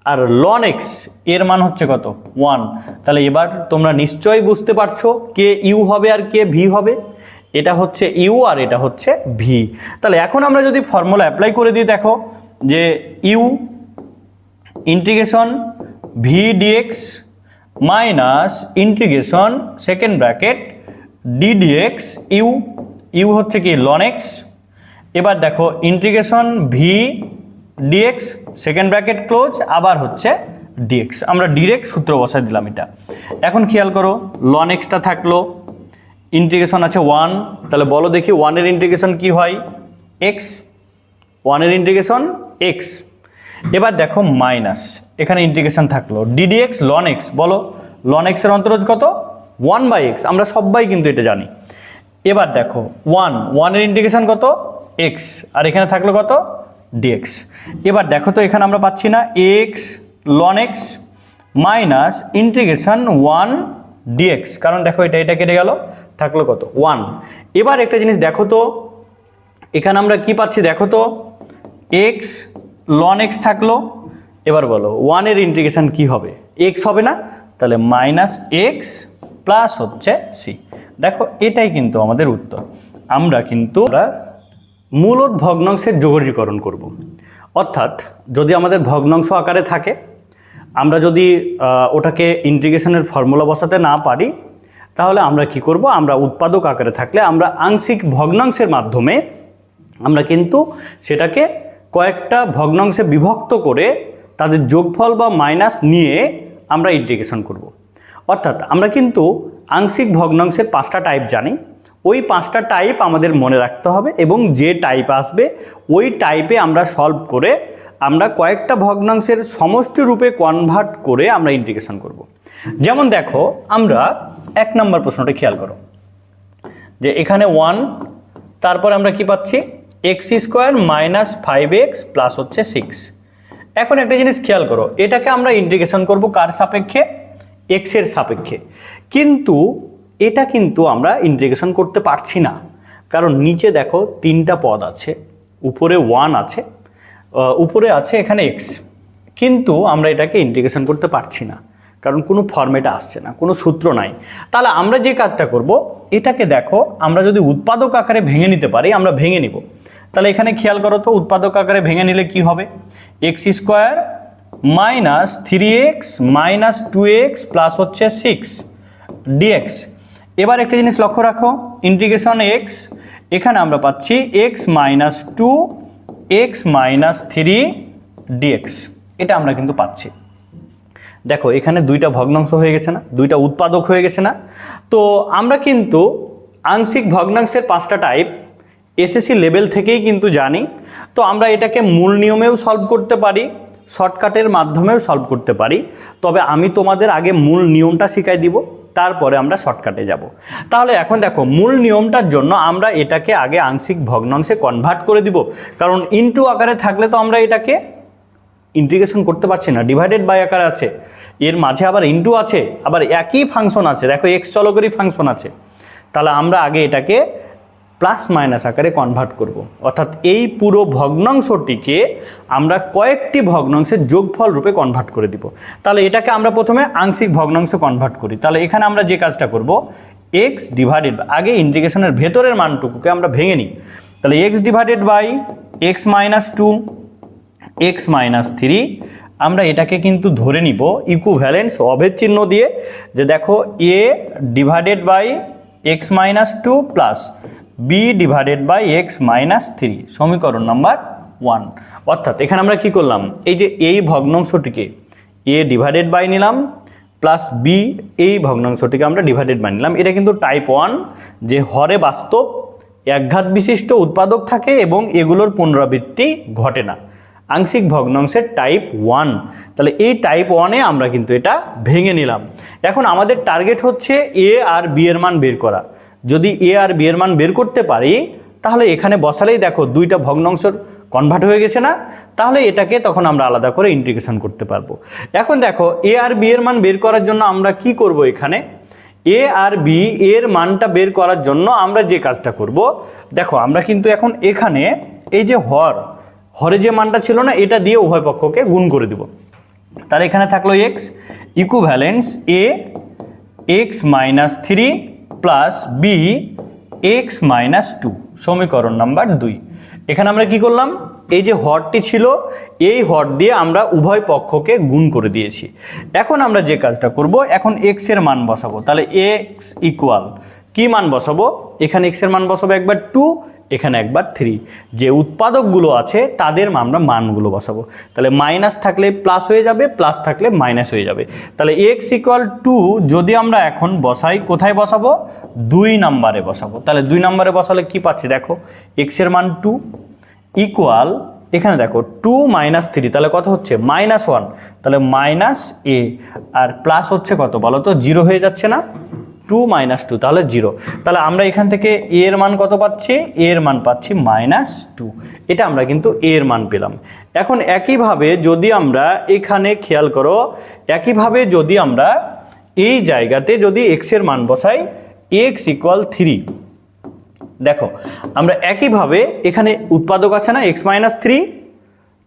আর লন এক্স এর মান হচ্ছে কত 1। তাহলে এবার তোমরা নিশ্চয়ই বুঝতে পারছো কে ইউ হবে আর কে ভি হবে। এটা হচ্ছে ইউ আর এটা হচ্ছে ভি। তাহলে এখন আমরা যদি ফর্মুলা অ্যাপ্লাই করে দিই, দেখো যে u integration v dx minus integration second bracket d dx u, u হচ্ছে কি লন এক্স। এবার দেখো integration v dx second bracket close আবার হচ্ছে ডিএক্স, আমরা ডিরেক্ট সূত্র বসায় দিলাম এটা। এখন খেয়াল করো লন এক্সটা থাকলো, ইন্টিগ্রেশন আছে 1, তাহলে বলো দেখি 1 এর ইন্টিগ্রেশন কি হয় এক্স, 1 এর ইন্টিগ্রেশন এক্স। এবার দেখো মাইনাস এখানে ইন্টিগ্রেশন থাকলো ডিডিএক্স লন এক্স, বলো লন এক্সের অন্তরজ কত 1/x, আমরা সবাই কিন্তু এটা জানি। এবার দেখো 1 এর ইন্টিগ্রেশন কত এক্স, আর এখানে থাকলো কত ডিএক্স। এবার দেখো তো এখানে আমরা পাচ্ছি না x ln x minus integration 1 dx, কারণ দেখো এটা কেটে গেল, থাকলো কত 1। এবার একটা জিনিস দেখো তো এখানে আমরা কি পাচ্ছি, দেখো তো এক্স লন এক্স থাকলো। এবার বলো 1 এর ইন্টিগ্রেশন কি হবে এক্স হবে না, তাহলে মাইনাস এক্স প্লাস হচ্ছে সি। দেখো এটাই কিন্তু আমাদের উত্তর। আমরা কিন্তু মূলদ ভগ্নাংশের যোগজীকরণ করব। অর্থাৎ যদি আমাদের ভগ্নাংশ আকারে থাকে, আমরা যদি ওটাকে ইন্টিগ্রেশনের ফর্মুলা বসাতে না পারি, তাহলে আমরা কি করব, আমরা উৎপাদক আকারে থাকলে আমরা আংশিক ভগ্নাংশের মাধ্যমে আমরা কিন্তু সেটাকে কয়েকটা ভগ্নাংশে বিভক্ত করে তাদের যোগফল বা মাইনাস নিয়ে আমরা ইন্টিগ্রেশন করব। অর্থাৎ আমরা কিন্তু আংশিক ভগ্নাংশের 5টা টাইপ জানি, ওই 5টা টাইপ আমাদের মনে রাখতে হবে এবং যে টাইপ আসবে ওই টাইপে আমরা সলভ করে আমরা কয়েকটা ভগ্নাংশের সমষ্টি রূপে কনভার্ট করে আমরা ইন্টিগ্রেশন করব। যেমন দেখো আমরা 1 নম্বর প্রশ্নটা খেয়াল করো যে এখানে 1, তারপর আমরা কি পাচ্ছি x square minus 5x plus হচ্ছে 6। এখন একটা জিনিস খেয়াল করো, এটাকে আমরা ইন্টিগ্রেশন করব কার সাপেক্ষে, এক্স এর সাপেক্ষে। কিন্তু এটা কিন্তু আমরা ইন্টিগ্রেশন করতে পারছি না, কারণ নিচে দেখো 3টা পদ আছে, উপরে 1 আছে, উপরে আছে এখানে এক্স, কিন্তু আমরা এটাকে ইন্টিগ্রেশন করতে পারছি না কারণ কোনো ফর্মেটে আসছে না, কোনো সূত্র নাই। তাহলে আমরা যে কাজটা করব, এটাকে দেখো আমরা যদি উৎপাদক আকারে ভেঙে নিতে পারি আমরা ভেঙে নিব। তাহলে এখানে খেয়াল করো তো উৎপাদক আকারে ভেঙে নিলে কি হবে, x square minus 3x minus 2x plus হচ্ছে 6 ডিএক্স। এবার একটা জিনিস লক্ষ্য রাখো, ইন্টিগ্রেশন এক্স, এখানে আমরা পাচ্ছি x minus 2 x minus 3 dx, এটা আমরা কিন্তু পাচ্ছি। দেখো এখানে 2টা ভগ্নাংশ হয়ে গেছে না, 2টা উৎপাদক হয়ে গেছে না। তো আমরা কিন্তু আংশিক ভগ্নাংশের 5টা টাইপ এসএসসি লেভেল থেকেই কিন্তু জানি। তো আমরা এটাকে মূল নিয়মেও সলভ করতে পারি, শর্টকাটের মাধ্যমেও সলভ করতে পারি, তবে আমি তোমাদের আগে মূল নিয়মটা শিখাই দিব, তারপরে আমরা শর্টকাটে যাব। তাহলে এখন দেখো মূল নিয়মটার জন্য আমরা এটাকে আগে আংশিক ভগ্নাংশে কনভার্ট করে দিব, কারণ ইনটু আকারে থাকলে তো আমরা এটাকে ইন্টিগ্রেশন করতে পারছি না, ডিভাইডেড বাই আকারে আছে, এর মাঝে আবার ইনটু আছে, আবার একই ফাংশন আছে, দেখো এক্স চলকেরই ফাংশন আছে। তাহলে আমরা আগে এটাকে প্লাস মাইনাস আকারে কনভার্ট করব। অর্থাৎ এই পুরো ভগ্নাংশটিকে আমরা কয়েকটি ভগ্নাংশের যোগফল রূপে কনভার্ট করে দিব। তাহলে এটাকে আমরা প্রথমে আংশিক ভগ্নাংশে কনভার্ট করি। তাহলে এখানে আমরা যে কাজটা করব, এক্স ডিভাইডেড, আগে ইন্টিগ্রেশনের ভেতরের মানটুকুকে আমরা ভেঙে নিই। তাহলে x divided by x minus 2 x minus 3, আমরা এটাকে কিন্তু ধরে নিব ইকুইভ্যালেন্স অভেদ চিহ্ন দিয়ে, যে দেখো a divided by x minus 2 plus b divided by x minus 3, সমীকরণ নাম্বার 1। অর্থাৎ এখানে আমরা কি করলাম, এই যে এই ভগ্নাংশটিকে এ ডিভাইডেড বাই নিলাম প্লাস বি, এই ভগ্নাংশটিকে আমরা ডিভাইডেড বাই নিলাম। এটা কিন্তু টাইপ 1, যে হরে বাস্তব একঘাত বিশিষ্ট উৎপাদক থাকে এবং এগুলোর পুনরাবৃত্তি ঘটে না, আংশিক ভগ্নাংশের টাইপ 1। তাহলে এই টাইপ 1-এ আমরা কিন্তু এটা ভেঙে নিলাম। এখন আমাদের টার্গেট হচ্ছে এ আর বি এর মান বের করা। যদি এ আর বি এর মান বের করতে পারি, তাহলে এখানে বসালেই দেখো দুইটা ভগ্নাংশের কনভার্ট হয়ে গেছে না, তাহলে এটাকে তখন আমরা আলাদা করে ইন্টিগ্রেশন করতে পারবো। এখন দেখো এ আর বি এর মান বের করার জন্য আমরা কি করব, এখানে এ আর বি এর মানটা বের করার জন্য আমরা যে কাজটা করব, দেখো আমরা কিন্তু এখন এখানে এই যে হরে যে মানটা ছিল না, এটা দিয়ে উভয় পক্ষকে গুণ করে দিব। তাহলে এখানে থাকলো x equivalence a x minus 3 plus b x minus 2, সমীকরণ নাম্বার 2। এখানে আমরা কি করলাম, এই যে হরটি ছিল এই হর দিয়ে আমরা উভয় পক্ষকে গুণ করে দিয়েছি। এখন আমরা যে কাজটা করব, এখন এক্স এর মান বসাবো। তাহলে এক্স ইকুয়াল কি মান বসাবো, এখানে এক্স এর মান বসাবো একবার 2, এখানে একবার 3। যে উৎপাদকগুলো আছে তাদের আমরা মানগুলো বসাবো। তাহলে মাইনাস থাকলে প্লাস হয়ে যাবে, প্লাস থাকলে মাইনাস হয়ে যাবে। তাহলে এক্স ইকুয়াল 2 যদি আমরা এখন বসাই, কোথায় বসাবো, 2 নম্বরে বসাবো। তাহলে 2 নম্বরে বসালে কি পাচ্ছি, দেখো এক্স এর মান 2 ইকুয়াল এখানে দেখো 2 মাইনাস 3, তাহলে কত হচ্ছে -1, তাহলে মাইনাস এ আর প্লাস হচ্ছে কত বলো তো, 0 হয়ে যাচ্ছে না, 2 মাইনাস 2 তাহলে 0। তাহলে আমরা এখান থেকে এ এর মান কত পাচ্ছি, এ এর মান পাচ্ছি -2, এটা আমরা কিন্তু এ এর মান পেলাম। এখন একইভাবে যদি আমরা এখানে খেয়াল করো, একইভাবে যদি আমরা এই জায়গাতে যদি এক্স এর মান বসাই এক্স ইকুয়াল 3, দেখো আমরা একইভাবে এখানে উৎপাদক আছে না এক্স মাইনাস 3,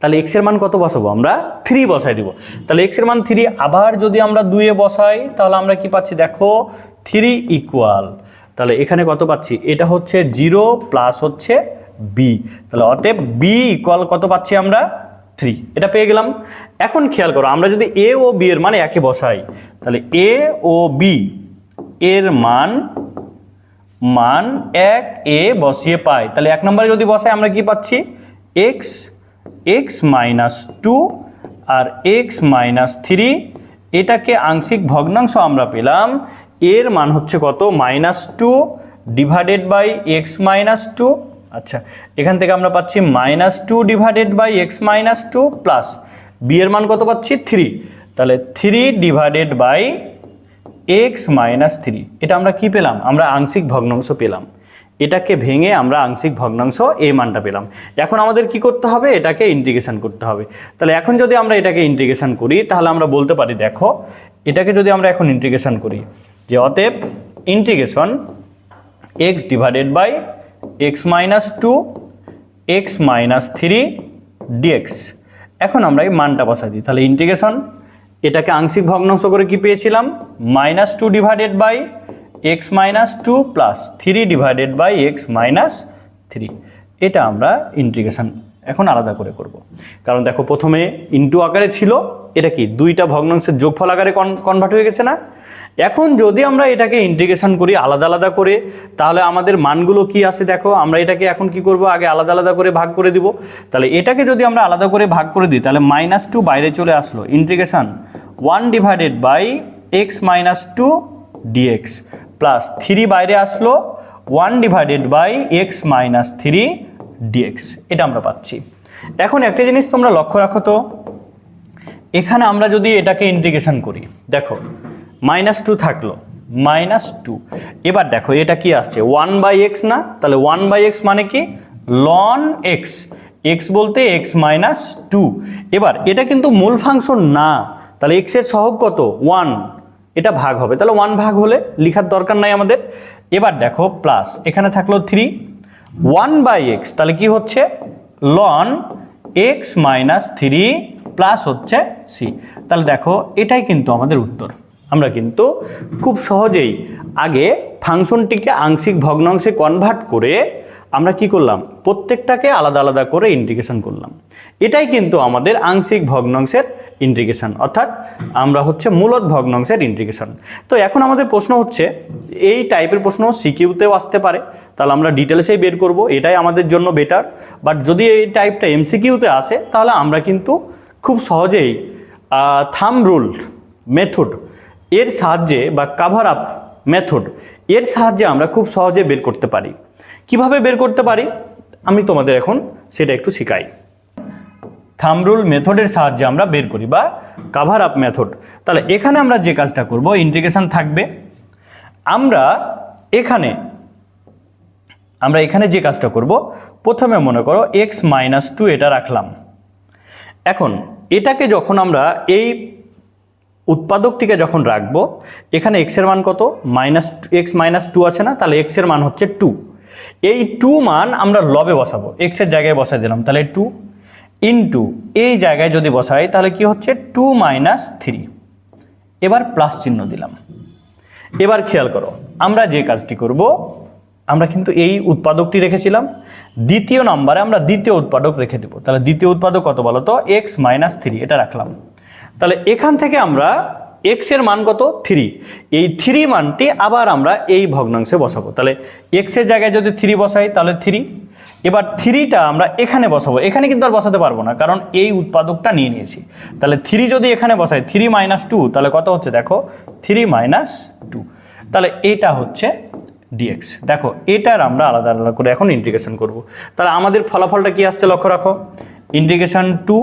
তাহলে এক্স এর মান কত বসাবো, আমরা 3 বসাই দিব। তাহলে এক্স এর মান 3, আবার যদি আমরা 2 এ বসাই তাহলে আমরা কি পাচ্ছি, দেখো 3 ইকুয়াল, তাহলে এখানে কত পাচ্ছি, এটা হচ্ছে 0 প্লাস হচ্ছে বি, তাহলে অতএব বি ইকুয়াল কত পাচ্ছি আমরা 3, এটা পেয়ে গেলাম। এখন খেয়াল করো, আমরা যদি এ ও বি এর মানে একে বসাই, তাহলে এ ও বি এর মান 1 এ বসিয়ে পাই, তাহলে 1 নম্বরে যদি বসাই আমরা কি পাচ্ছি, এক্স মাইনাস 2 আর এক্স মাইনাস 3, এটাকে আংশিক ভগ্নাংশ আমরা পেলাম, এর মান হচ্ছে কত, -2 ডিভাইডেড বাই এক্স মাইনাস 2। আচ্ছা, এখান থেকে আমরা পাচ্ছি -2 divided by x minus 2 plus b এর মান কত পাচ্ছি 3, তাহলে 3 ডিভাইডেড বাই এক্স মাইনাস 3, এটা আমরা কি পেলাম, আমরা আংশিক ভগ্নাংশ পেলাম। এটাকে ভেঙে আমরা আংশিক ভগ্নাংশ এই মানটা পেলাম। এখন আমাদের কি করতে হবে, এটাকে ইন্টিগ্রেশন করতে হবে। তাহলে এখন যদি আমরা এটাকে ইন্টিগ্রেশন করি তাহলে আমরা বলতে পারি, দেখো এটাকে যদি আমরা এখন ইন্টিগ্রেশন করি, যে অতএব integration x divided by x minus 2 x minus 3 dx. এখন আমরা এই মানটা বসাই দিই, তাহলে ইন্টিগ্রেশন এটাকে আংশিক ভগ্নাংশ করে কি পেয়েছিলাম, -2 divided by x minus 2 plus 3 divided by x minus 3, এটা আমরা ইন্টিগ্রেশন এখন আলাদা করে করব। কারণ দেখো প্রথমে ইনটু আকারে ছিল, এটা কি দুইটা ভগ্নাংশের যোগফল আকারে কনভার্ট হয়ে গেছে না। এখন যদি আমরা এটাকে ইন্টিগ্রেশন করি আলাদা আলাদা করে, তাহলে আমাদের মানগুলো কি আসে, দেখো আমরা এটাকে এখন কি করব, আগে আলাদা আলাদা করে ভাগ করে দিব। তাহলে এটাকে যদি আমরা আলাদা করে ভাগ করে দিই, তাহলে -2 বাইরে চলে আসলো, integration 1 divided by x minus 2 dx plus 3 বাইরে আসলো 1 divided by x minus 3 dx, এটা আমরা পাচ্ছি। এখন একটা জিনিস তোমরা লক্ষ্য রাখো তো, এখানে আমরা যদি এটাকে ইন্টিগ্রেশন করি, দেখো -2 থাকলো -2, এবার দেখো এটা কি আসছে 1/x না, তাহলে 1/x মানে কি ln x, x বলতে x মাইনাস 2। এবার এটা কিন্তু মূল ফাংশন না, তাহলে x এর সহগ কত 1, এটা ভাগ হবে, তাহলে 1 ভাগ হলে লেখার দরকার নাই আমাদের। এবার দেখো প্লাস এখানে থাকলো 3 1/x, তাহলে কি হচ্ছে ln x মাইনাস 3 প্লাস হচ্ছে c। তাহলে দেখো এটাই কিন্তু আমাদের উত্তর। আমরা কিন্তু খুব সহজেই আগে ফাংশনটিকে আংশিক ভগ্নাংশে কনভার্ট করে আমরা কি করলাম, প্রত্যেকটাকে আলাদা আলাদা করে ইন্টিগ্রেশন করলাম। এটাই কিন্তু আমাদের আংশিক ভগ্নাংশের ইন্টিগ্রেশন, অর্থাৎ আমরা হচ্ছে মূলদ ভগ্নাংশের ইন্টিগ্রেশন। তো এখন আমাদের প্রশ্ন হচ্ছে, এই টাইপের প্রশ্ন সিকিউতেও আসতে পারে, তাহলে আমরা ডিটেলসেই বের করব, এটাই আমাদের জন্য বেটার। বাট যদি এই টাইপটা এমসিকিউতে আসে তাহলে আমরা কিন্তু খুব সহজেই থাম্ব রুল মেথড এর সাহায্যে বা কাভার আপ মেথড এর সাহায্যে আমরা খুব সহজে বের করতে পারি। কিভাবে বের করতে পারি আমি তোমাদের এখন সেটা একটু শেখাই। থাম্ব রুল মেথডের সাহায্যে আমরা বের করি বা কাভার আপ মেথড। তাহলে এখানে আমরা যে কাজটা করব, ইন্টিগ্রেশন থাকবে, আমরা এখানে আমরা এখানে যে কাজটা করব, প্রথমে মনে করো এক্স মাইনাস টু এটা রাখলাম। এখন এটাকে যখন আমরা এই উৎপাদকটিকে যখন রাখবো, এখানে এক্সের মান কত, এক্স মাইনাস টু আছে না, তাহলে এক্সের মান হচ্ছে টু। এই টু মান আমরা লবে বসাবো, এক্সের জায়গায় বসাই দিলাম, তাহলে টু ইন্টু এই জায়গায় যদি বসাই তাহলে কি হচ্ছে টু মাইনাস থ্রি। এবার প্লাস চিহ্ন দিলাম। এবার খেয়াল করো, আমরা যে কাজটি করব, আমরা কিন্তু এই উৎপাদকটি রেখেছিলাম, দ্বিতীয় নাম্বারে আমরা দ্বিতীয় উৎপাদক রেখে দেবো। তাহলে দ্বিতীয় উৎপাদক কত বলো তো, এক্স মাইনাস থ্রি, এটা রাখলাম। তাহলে এখান থেকে আমরা এক্স এর মান কত, থ্রি, এই থ্রি মানটি আবার আমরা এই ভগ্নাংশে বসাবো। তাহলে এক্সের জায়গায় যদি থ্রি বসাই তাহলে থ্রি। এবার থ্রিটা আমরা এখানে বসাবো, এখানে কিন্তু আর বসাতে পারবো না কারণ এই উৎপাদকটা নিয়ে নিয়েছি। তাহলে থ্রি যদি এখানে বসাই, থ্রি মাইনাস টু, তাহলে কত হচ্ছে দেখো, থ্রি মাইনাস টু। তাহলে এটা হচ্ছে ডিএক্স। দেখো এটার আমরা আলাদা আলাদা করে এখন ইন্টিগ্রেশন করব। তাহলে আমাদের ফলাফলটা কি আসছে লক্ষ্য রাখো, ইন্টিগ্রেশন টু,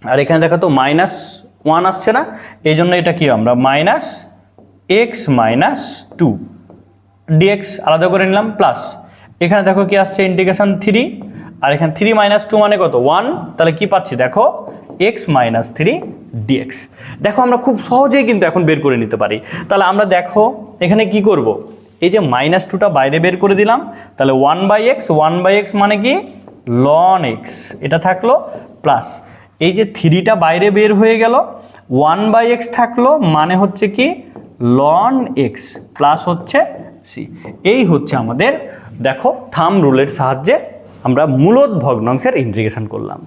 আর এখানে দেখো তো মাইনাস ওয়ান আসছে না, এই জন্য এটা কি আমরা minus x minus two dx আলাদা করে নিলাম, প্লাস এখানে দেখো কি আসছে ইন্টিগ্রেশন থ্রি, আর এখানে থ্রি মাইনাস টু মানে কত, ওয়ান। তাহলে কি পাচ্ছি দেখো, এক্স মাইনাস থ্রি ডিএক্স। দেখো আমরা খুব সহজেই কিন্তু এখন বের করে নিতে পারি। তাহলে আমরা দেখো এখানে কি করব, এই যে মাইনাস টুটা বাইরে বের করে দিলাম, তাহলে ওয়ান বাই এক্স মানে কি লন এক্স, এটা থাকলো, প্লাস এই যে থ্রিটা বাইরে বের হয়ে গেল, ওয়ান বাই এক্স থাকলো, মানে হচ্ছে কি লন এক্স, প্লাস হচ্ছে সি। এই হচ্ছে আমাদের, দেখো থাম্ব রুলের সাহায্যে আমরা মূলদ ভগ্নাংশের ইন্টিগ্রেশন করলাম।